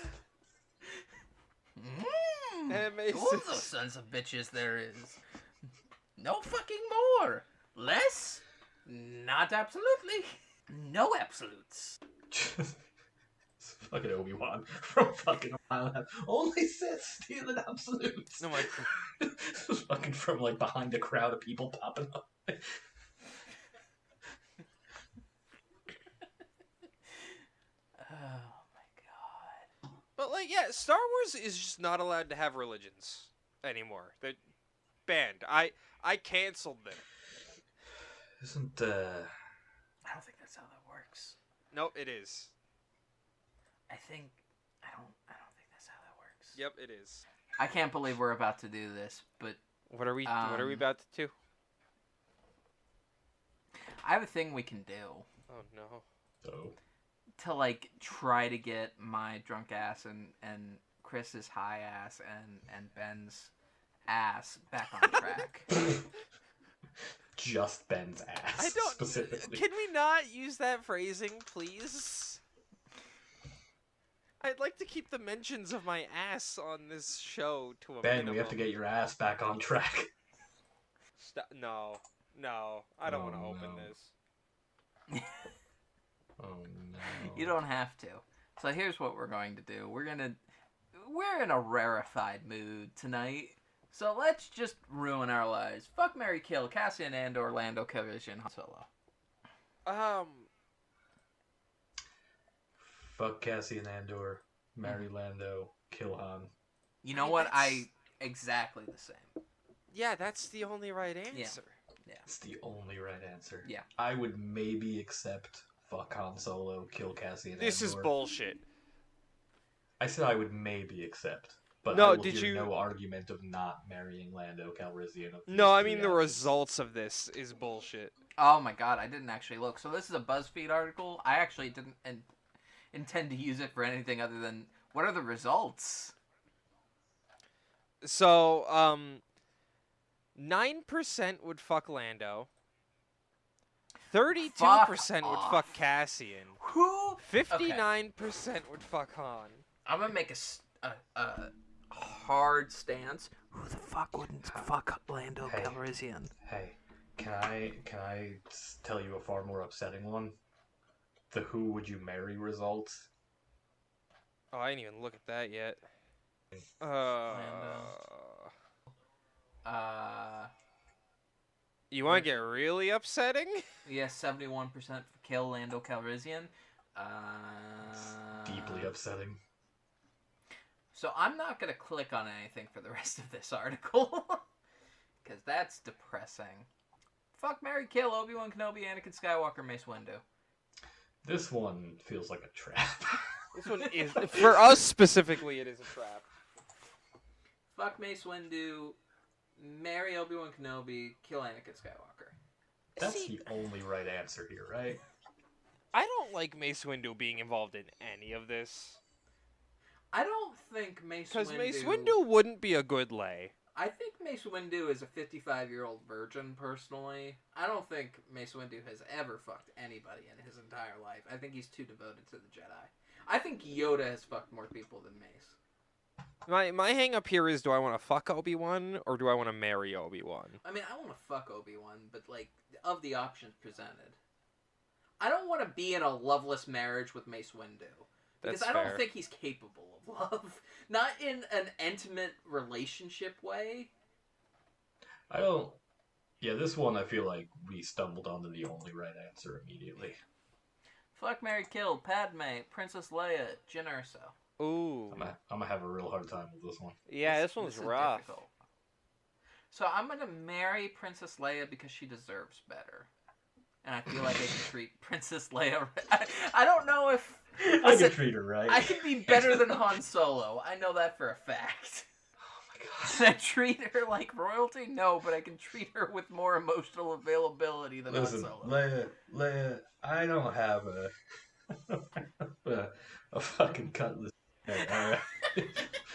Two of those sons of bitches there is. No fucking more. Less? Not absolutely. No absolutes. Fucking Obi-Wan from fucking only Sith stealing absolutes. No, my... fucking from, like, behind a crowd of people popping up. Oh my god. But, like, yeah, Star Wars is just not allowed to have religions anymore. They're banned. I canceled them. Isn't, I don't think that's how that works. Nope, it is. I don't think that's how that works. Yep, it is. I can't believe we're about to do this, but What are we about to do? I have a thing we can do. Oh no. oh. To, like, try to get my drunk ass and Chris's high ass and Ben's ass back on track. Just Ben's ass. I don't... specifically. Can we not use that phrasing, please? I'd like to keep the mentions of my ass on this show to a minimum. Ben, we have to get your ass back on track. No, I don't want to open this. Oh no. You don't have to. So here's what we're going to do. We're in a rarefied mood tonight. So let's just ruin our lives. Fuck, marry, kill Cassian Andor, Lando Calrissian, Han Solo. Fuck Cassian Andor, marry Lando, kill Han. You know what? Exactly the same. Yeah, that's the only right answer. Yeah. It's the only right answer. Yeah. I would maybe accept fuck Han Solo, kill Cassian Andor. This is bullshit. I said I would maybe accept. But No, I will did hear you- no argument of not marrying Lando Calrissian. No, I mean the results of this is bullshit. Oh my god, I didn't actually look. So this is a BuzzFeed article. I actually didn't intend to use it for anything other than what are the results? So, 9% would fuck Lando. 32% would fuck Cassian. Who? 59% would fuck Han. I'm gonna make a hard stance. Who the fuck wouldn't fuck Lando Calrissian? Hey, can I tell you a far more upsetting one? The who would you marry results. Oh, I didn't even look at that yet. You want to get really upsetting? Yeah, 71% for kill Lando Calrissian. Deeply upsetting. So I'm not going to click on anything for the rest of this article. Because that's depressing. Fuck, marry, kill Obi-Wan Kenobi, Anakin Skywalker, Mace Windu. This one feels like a trap. This one is, for us specifically, it is a trap. Fuck Mace Windu, marry Obi-Wan Kenobi, kill Anakin Skywalker. That's the only right answer here, right? I don't like Mace Windu being involved in any of this. I don't think Mace Windu... Because Mace Windu wouldn't be a good lay. I think Mace Windu is a 55-year-old virgin, personally. I don't think Mace Windu has ever fucked anybody in his entire life. I think he's too devoted to the Jedi. I think Yoda has fucked more people than Mace. My hang up here is, do I want to fuck Obi-Wan or do I want to marry Obi-Wan? I mean, I want to fuck Obi-Wan, but, like, of the options presented. I don't want to be in a loveless marriage with Mace Windu. Because That's I don't fair. think he's capable of love. Not in an intimate relationship way. I don't... Yeah, this one I feel like we stumbled onto the only right answer immediately. Fuck, marry, kill, Padme, Princess Leia, Jyn Erso. Ooh. I'm gonna have a real hard time with this one. Yeah, this one's is rough. difficult. So I'm going to marry Princess Leia because she deserves better. And I feel like I can treat Princess Leia... I don't know if... I can treat her right. I can be better than Han Solo. I know that for a fact. Oh my god. Can I treat her like royalty? No, but I can treat her with more emotional availability than Listen, Han Solo. Leia, I don't have a fucking cutlass.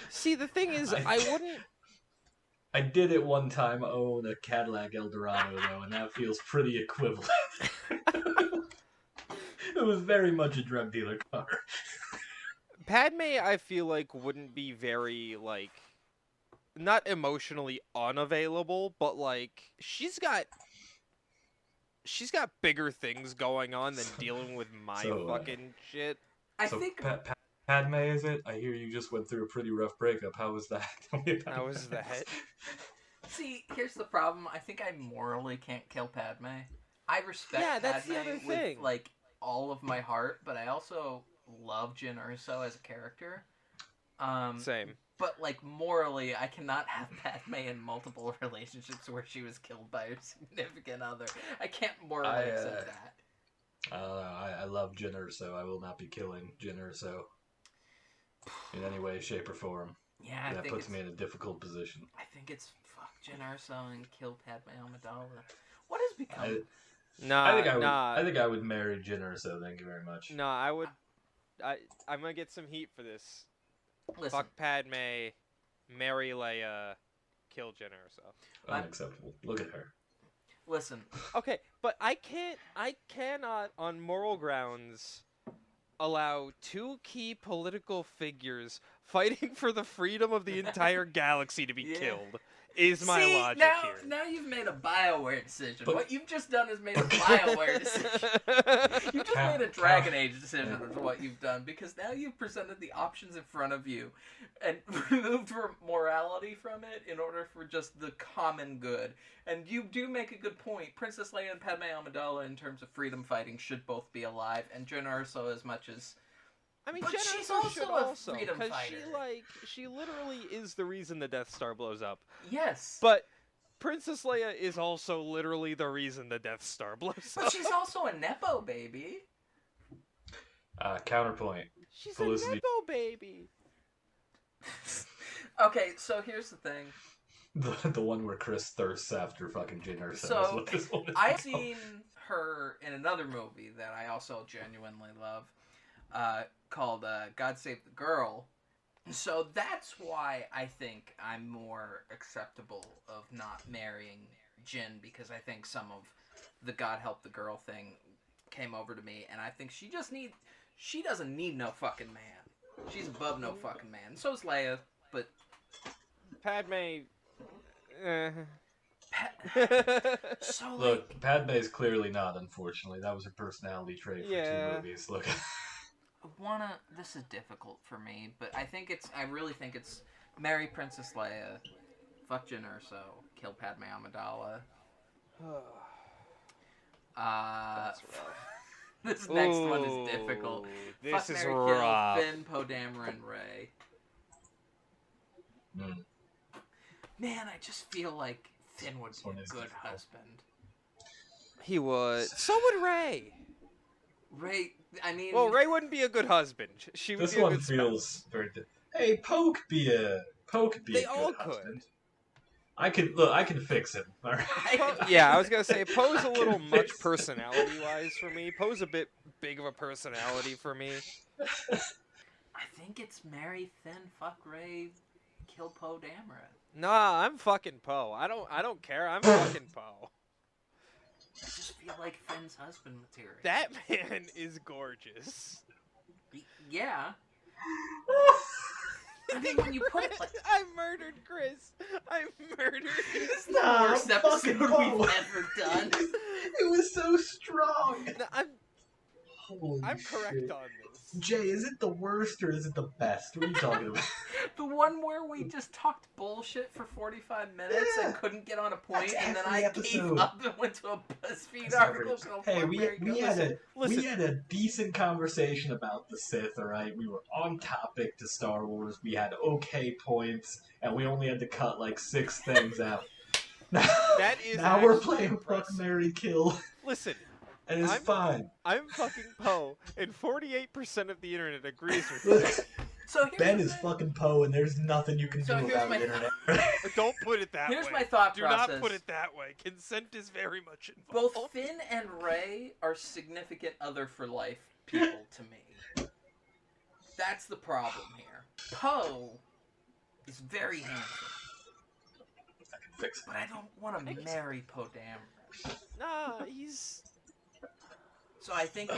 See, the thing is, I wouldn't... I did at one time own a Cadillac Eldorado, though, and that feels pretty equivalent. It was very much a drug dealer car. Padme, I feel like, wouldn't be very, like... Not emotionally unavailable, but, like, she's got bigger things going on than dealing with my fucking shit. I think... Padme, is it? I hear you just went through a pretty rough breakup. How was that? Tell me about How was that? See, here's the problem. I think I morally can't kill Padme. I respect that's Padme the other thing. with, like, all of my heart, but I also love Jyn Erso as a character. Same. But, like, morally, I cannot have Padme in multiple relationships where she was killed by her significant other. I can't morally accept that. I love Jyn Erso. I will not be killing Jyn Erso in any way, shape, or form. Yeah, that puts me in a difficult position. I think it's fuck Jyn Erso and kill Padme Amidala. What has become? I think I would marry Jyn Erso. Thank you very much. No, I would. I'm gonna get some heat for this. Listen, Fuck Padme, marry Leia, kill Jyn Erso. Unacceptable. Look at her. Listen. Okay, but I cannot, on moral grounds, allow two key political figures fighting for the freedom of the entire galaxy to be killed. Is my logic here. Now you've made a BioWare decision. But what you've just done is made a BioWare decision. You just made a Dragon Age decision is what you've done, because now you've presented the options in front of you and removed morality from it in order for just the common good. And you do make a good point. Princess Leia and Padme Amidala, in terms of freedom fighting, should both be alive, and Jyn Erso as much as... I mean, but Jyn she's Erso should also, freedom because fighter. she literally is the reason the Death Star blows up. Yes. But Princess Leia is also literally the reason the Death Star blows up. But she's also a Nepo baby. Counterpoint. She's Felicity. a Nepo baby. Okay, so here's the thing. The one where Chris thirsts after fucking Jyn Erso. So, I've seen her in another movie that I also genuinely love, called God Save the Girl. So that's why I think I'm more acceptable of not marrying Jyn, because I think some of the God Help the Girl thing came over to me, and I think she doesn't need no fucking man. She's above no fucking man. So is Leia, but Padme. So Look, Padme's clearly not, unfortunately. That was her personality trait for 2 movies. Look. This is difficult for me, but I really think it's marry Princess Leia, fuck Jyn Erso, kill Padme Amidala. That's rough. This next one is difficult. This Fuck, is marry, rough. kill Finn, Poe Dameron, Rey. Man, I just feel like Finn would be a good husband. He would. So would Rey. Rey, I mean... Well, Rey wouldn't be a good husband. She would This be a one good feels spouse. very. Hey, Poe could be a They good all husband. could. I can fix him. All right. Yeah, I was gonna say Poe's a little much personality-wise for me. Poe's a bit big of a personality for me. I think it's marry Finn, fuck Rey, kill Poe Dameron. Nah, I'm fucking Poe. I don't care. I'm fucking Poe. I just feel like Finn's husband material. That man is gorgeous. Yeah. I mean, when you put it like... I murdered Chris. I murdered. This is the worst episode we've ever done. It was so strong. No, I'm correct shit. on this. Jay, is it the worst or is it the best? What are you talking about? The one where we just talked bullshit for 45 minutes and couldn't get on a point, and then I gave up and went to a BuzzFeed article. Hey, we had a decent conversation about the Sith, alright? We were on topic to Star Wars, we had okay points, and we only had to cut like 6 things out. That is now we're playing impressive. Fuck, Marry, Kill. Listen. And it's fine. I'm fucking Poe, and 48% of the internet agrees with me. So Ben is fucking Poe, and there's nothing you can do about the internet. Don't put it that way. Here's my thought process. Do not put it that way. Consent is very much involved. Both Finn and Rey are significant other for life people to me. That's the problem here. Poe is very handsome. I can fix it. But I don't want to marry Poe Dameron. Nah, he's... So I think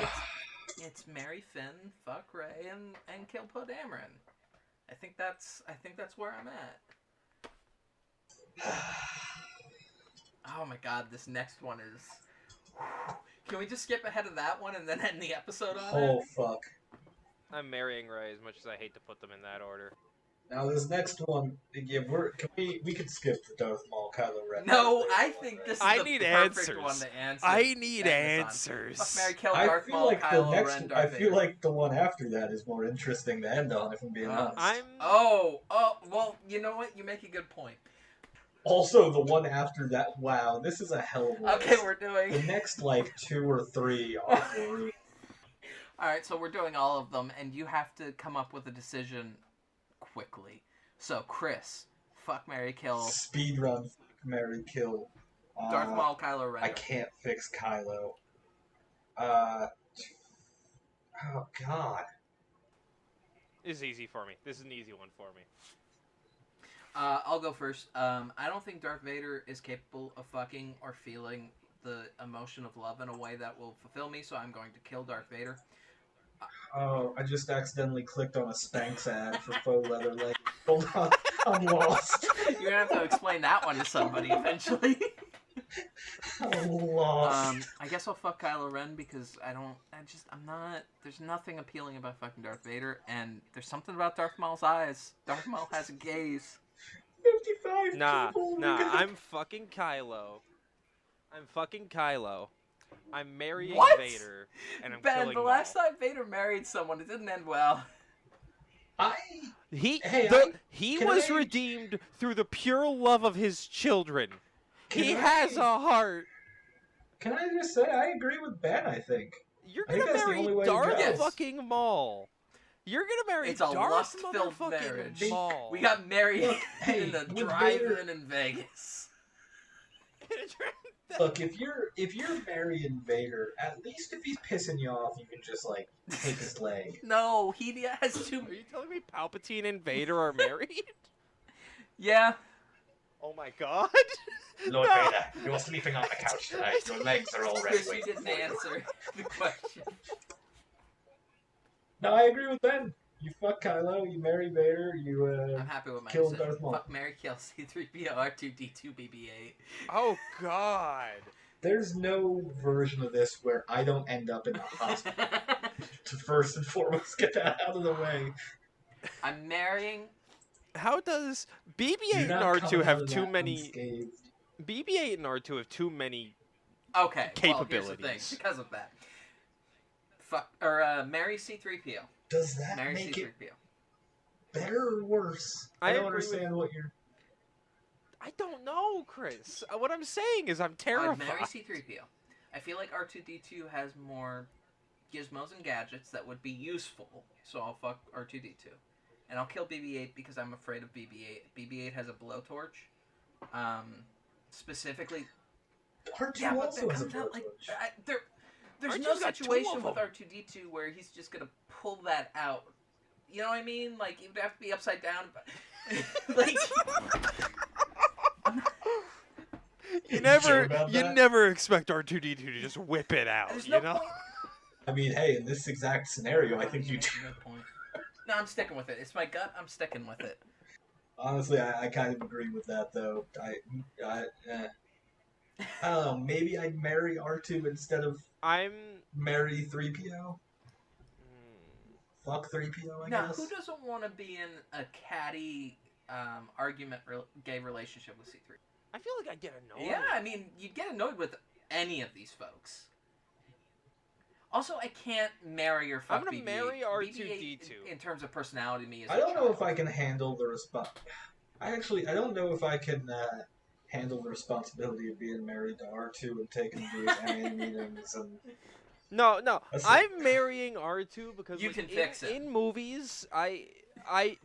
it's marry Finn, fuck Rey, and kill Poe Dameron. I think that's where I'm at. Oh my god, this next one is... Can we just skip ahead of that one and then end the episode on it? Oh, fuck. I'm marrying Rey as much as I hate to put them in that order. Now this next one, yeah, we could skip the Darth Maul Kylo Ren. No, I think this is the need perfect answers. one to answer. I need answers. Fuck, marry, kill Darth Maul, like Kylo the next, Ren, Darth I Vader. feel like the one after that is more interesting to end on, if I'm being honest. Oh, well, you know what? You make a good point. Also, the one after that, wow, this is a hell of a Okay, list. we're doing... The next, like, 2 or 3 are great. Alright, so we're doing all of them, and you have to come up with a decision quickly. So, Chris, fuck, marry, kill... Speedrun, fuck, marry, kill. Darth Maul, Kylo Ren. I can't fix Kylo. Oh, God. This is easy for me. This is an easy one for me. I'll go first. I don't think Darth Vader is capable of fucking or feeling the emotion of love in a way that will fulfill me, so I'm going to kill Darth Vader. Oh, I just accidentally clicked on a Spanx ad for faux leather leg. Hold on, I'm lost. You're gonna have to explain that one to somebody eventually. I'm lost. I guess I'll fuck Kylo Ren because I'm not, there's nothing appealing about fucking Darth Vader, and there's something about Darth Maul's eyes. Darth Maul has a gaze. 55 Nah, people, I'm fucking Kylo. I'm marrying What? Vader, and I'm Ben, killing the Maul. last time Vader married someone, it didn't end well. He Can was I- redeemed through the pure love of his children. Can He I- has a heart. Can I just say, I agree with Ben, I think. You're I think gonna that's the marry only way to Darth go. Yes. fucking Maul. You're gonna marry It's a Darth lust-filled motherfucking marriage. Maul. We got married Look, hey, in a with drive-in in Vegas. Look, if you're marrying Vader, at least if he's pissing you off, you can just, like, take his leg. No, he has two. Are you telling me Palpatine and Vader are married? Yeah. Oh my god. Lord No. Vader, you're sleeping on the couch tonight. Your legs are already Chris, you waiting didn't for you. answer the question. No, I agree with Ben. You fuck Kylo, you marry Vader, you I'm happy with my kill decision. Darth Maul. Fuck, marry, kill, C-3PO, R2-D2, BB-8. Oh God. There's no version of this where I don't end up in the hospital. To first and foremost get that out of the way. I'm marrying. How does You're BB-8 and not R2 coming out have of too that many? unscathed. BB-8 and R2 have too many Okay, well, here's the thing. capabilities. Because of that. Fuck, or marry C-3PO. Does that Marry make it C-3PO. better or worse? I don't understand what you're... I don't know, Chris. What I'm saying is I'm I'd terrified. marry C-3PO. I feel like R2-D2 has more gizmos and gadgets that would be useful, so I'll fuck R2-D2. And I'll kill BB-8 because I'm afraid of BB-8. BB-8 has a blowtorch. Specifically... R2 also has a blowtorch. There's R2's no got two situation of with them. R2-D2 where he's just gonna pull that out. You know what I mean? Like, it would have to be upside down. But, like... You sure about that? never expect R2-D2 to just whip it out, There's you no know? point. I mean, hey, in this exact scenario, I think you do. No point. No, I'm sticking with it. It's my gut. I'm sticking with it. Honestly, I kind of agree with that, though. I don't know. Maybe I'd marry R2 instead of marry 3PO. Fuck 3PO, I Now, guess. who doesn't want to be in a catty gay relationship with C3? I feel like I'd get annoyed. Yeah, I mean, you'd get annoyed with any of these folks. Also, I can't marry or fuck I'm gonna BB-8. marry BB-8, R2-D2. in terms of personality, to me is I don't know if I can handle the I don't know if I can handle the responsibility of being married to R2 and taking the anime meetings and... No, I'm That's- marrying R2 because You like, can fix it. in movies, I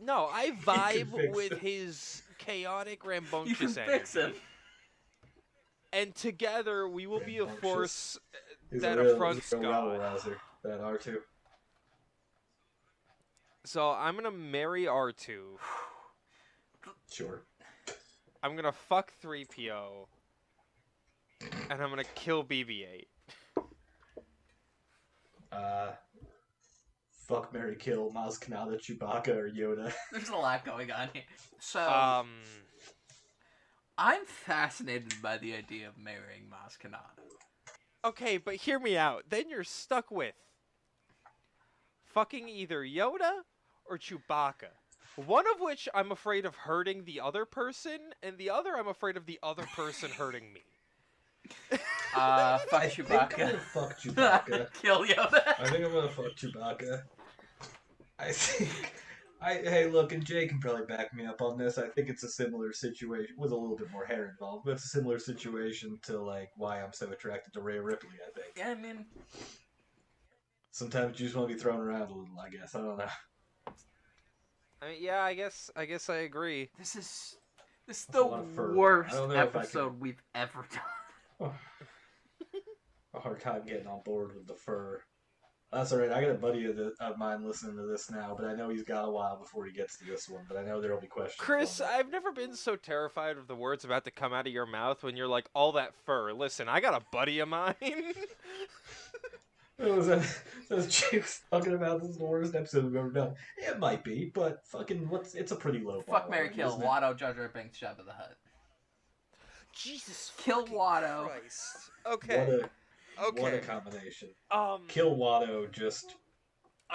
vibe with his chaotic, rambunctious You can fix energy. him. And together we will be a Rambunctious. force He's that a real affronts God. rabble-rouser, that R2. So I'm gonna marry R2. Sure. I'm gonna fuck 3PO. And I'm gonna kill BB-8. Fuck, marry, kill, Maz Kanata, Chewbacca, or Yoda. There's a lot going on here. So, I'm fascinated by the idea of marrying Maz Kanata. Okay, but hear me out. Then you're stuck with fucking either Yoda or Chewbacca. One of which I'm afraid of hurting the other person, and the other I'm afraid of the other person hurting me. Fight I think I'm Chewbacca. gonna fuck Chewbacca. Kill Yoda. I think I'm gonna fuck Chewbacca. Hey, look, and Jay can probably back me up on this. I think it's a similar situation with a little bit more hair involved, but it's a similar situation to like why I'm so attracted to Rhea Ripley. I think Yeah, I mean, sometimes you just want to be thrown around a little. I guess I don't know. I mean, yeah, I guess I agree. this is a the lot of fur. worst I don't know if I episode we've ever done. A hard time getting on board with the fur. That's alright. I got a buddy of mine listening to this now, but I know he's got a while before he gets to this one. But I know there'll be questions. Chris, on that. I've never been so terrified of the words about to come out of your mouth when you're like, all that fur. Listen, I got a buddy of mine. Those chicks talking about this is the worst episode we've ever done. It might be, but fucking it's a pretty low bar. Fuck, marry, kill. isn't it? Watto, Jar Jar Binks, Jabba the Hutt. Jesus Kill fucking Watto. Christ. Okay. What a combination. Kill. Kill Watto just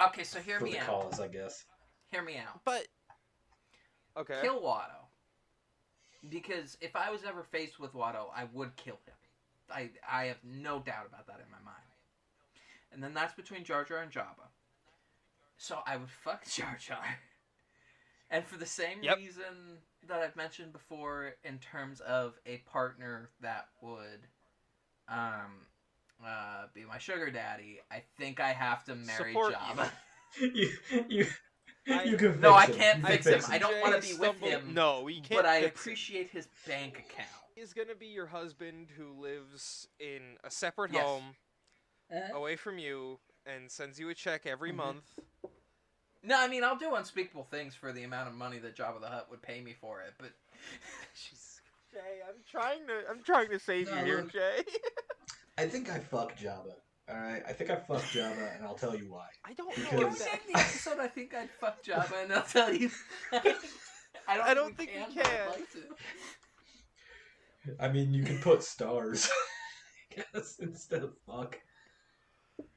Okay, so hear for me the out. cause, I guess. Hear me out. But okay. Kill Watto. Because if I was ever faced with Watto, I would kill him. I have no doubt about that in my mind. And then that's between Jar Jar and Jabba. So I would fuck Jar Jar. And for the same reason that I've mentioned before in terms of a partner that would be my sugar daddy, I think I have to marry Support Jabba. You can fix No, I him. can't You fix can him. I don't want to be with Stumble- him. No, we can't. But I fix him. appreciate his bank account. He's gonna be your husband who lives in a separate Yes. home away from you and sends you a check every month. No, I mean, I'll do unspeakable things for the amount of money that Jabba the Hutt would pay me for it, but... Jay, I'm trying to save you here, look. Jay. I think I fuck Jabba. Alright, I think I fucked Jabba, and I'll tell you why. I don't Because- know Can if we that... name the episode I think I'd fuck Jabba and I'll tell you? I don't think we but can. I'd like to. I mean, you could put stars, I guess, instead of fuck.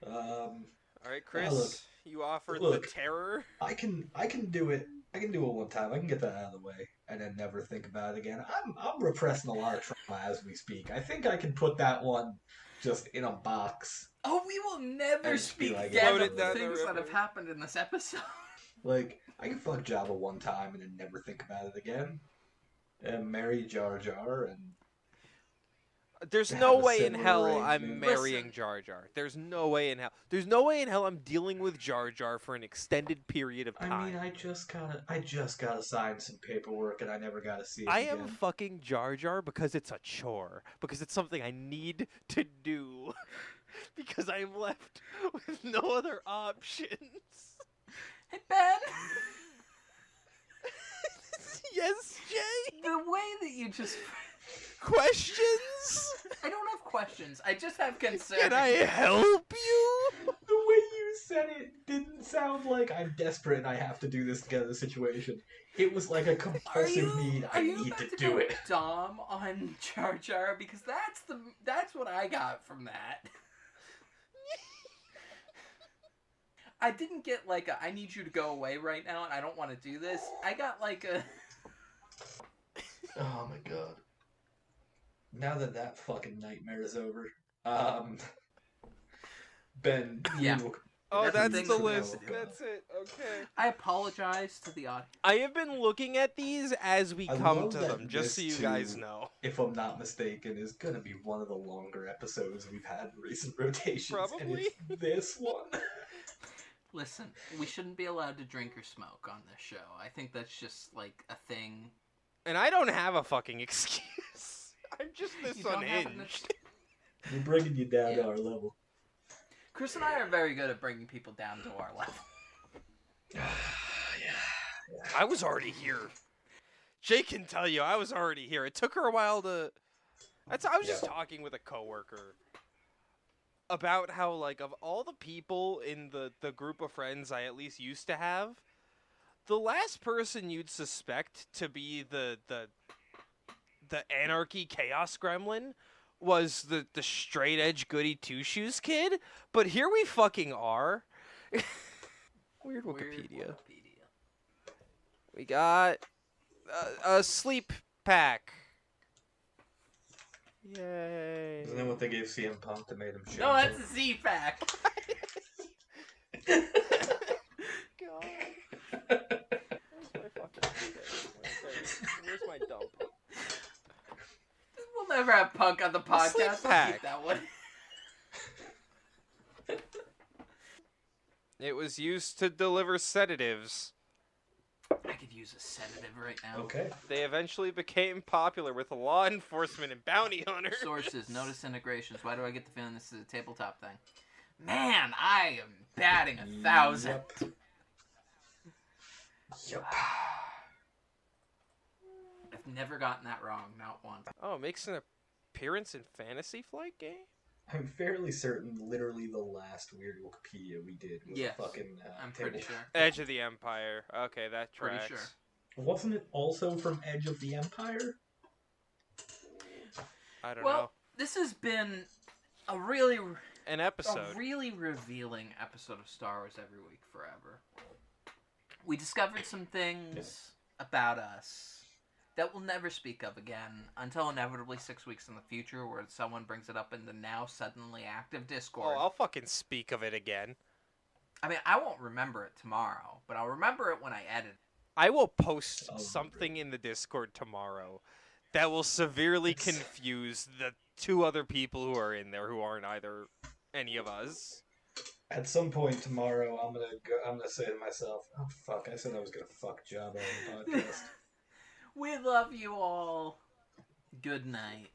All right, Chris, look. you offered Look. the terror. I can do it. I can do it one time. I can get that out of the way and then never think about it again. I'm repressing a lot of trauma as we speak. I think I can put that one just in a box. Oh, we will never And just be speak like, again Float of it the down the things that river. have happened in this episode. Like, I can fuck Jabba one time and then never think about it again. And marry Jar Jar and There's have no a way in similar hell arrangement. I'm marrying Listen. Jar Jar. There's no way in hell. There's no way in hell I'm dealing with Jar Jar for an extended period of time. I mean, I just gotta sign some paperwork and I never gotta see it I again. am fucking Jar Jar because it's a chore. Because it's something I need to do. Because I'm left with no other options. Hey, Ben! Yes, Jay? The way that you just... Questions? I don't have questions. I just have concerns. Can I help you? The way you said it didn't sound like I'm desperate and I have to do this to get out of the situation. It was like a compulsive need. I need about to do go it. Dom on Jar Jar because that's what I got from that. I didn't get like a I need you to go away right now and I don't want to do this. I got like a Oh my god. Now that fucking nightmare is over, Ben, Yeah. Oh, That's the that's thing the we have list. to do. That's it. Okay. I apologize to the audience. I have been looking at these as we I come love to that them, just so this you guys too- know. if I'm not mistaken, is gonna be one of the longer episodes we've had in recent rotations. And Probably. it's this one. Listen, we shouldn't be allowed to drink or smoke on this show. I think that's just like a thing. And I don't have a fucking excuse. I'm just this You don't have an unhinged. We're bringing you down Yeah. to our level. Chris and I are very good at bringing people down to our level. I was already here. Jay can tell you, I was already here. It took her a while to. I was just Yeah. talking with a coworker about how, like, of all the people in the group of friends I at least used to have, the last person you'd suspect to be the anarchy chaos gremlin was the straight edge goody two shoes kid. But here we fucking are. Weird Wikipedia. We got a sleep pack. Yay. Isn't that what they gave CM Punk that made him shave? No, that's a Z-Pack. God. Where's my fucking Where's my dump? We'll never have Punk on the podcast. sleep We'll pack. keep that one. It was used to deliver sedatives. I could use a sedative right now. Okay. They eventually became popular with law enforcement and bounty hunters. Sources, notice integrations. Why do I get the feeling this is a tabletop thing? Man, I am batting 1,000. Yep. Yep. I've never gotten that wrong, not once. Oh, it makes an appearance in Fantasy Flight game? I'm fairly certain literally the last weird Wikipedia we did was Yes, a fucking I'm pretty table. sure. Edge of the Empire. Okay, that Pretty tracks. sure. Wasn't it also from Edge of the Empire? I don't Well, know. this has been a really, An episode. revealing episode of Star Wars Every Week Forever. We discovered some things about us that we'll never speak of again until inevitably 6 weeks in the future where someone brings it up in the now suddenly active Discord. Oh, I'll fucking speak of it again. I mean, I won't remember it tomorrow, but I'll remember it when I edit. I will post Oh, something in the Discord tomorrow that will severely confuse the two other people who are in there who aren't either any of us. At some point tomorrow, I'm gonna say to myself, "Oh fuck! I said I was gonna fuck Jabba on the podcast." We love you all. Good night.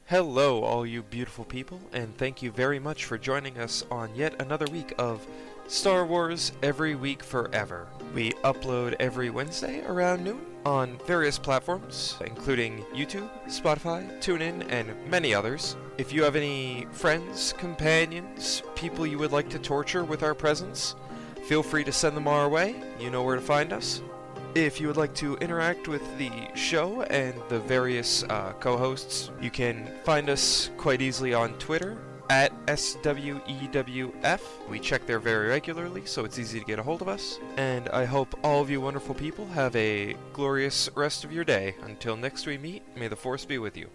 Hello, all you beautiful people, and thank you very much for joining us on yet another week of Star Wars Every Week Forever. We upload every Wednesday around noon on various platforms, including YouTube, Spotify, TuneIn, and many others. If you have any friends, companions, people you would like to torture with our presence, feel free to send them our way. You know where to find us. If you would like to interact with the show and the various co-hosts, you can find us quite easily on Twitter at SWEWF. We check there very regularly, so it's easy to get a hold of us. And I hope all of you wonderful people have a glorious rest of your day. Until next we meet, may the Force be with you.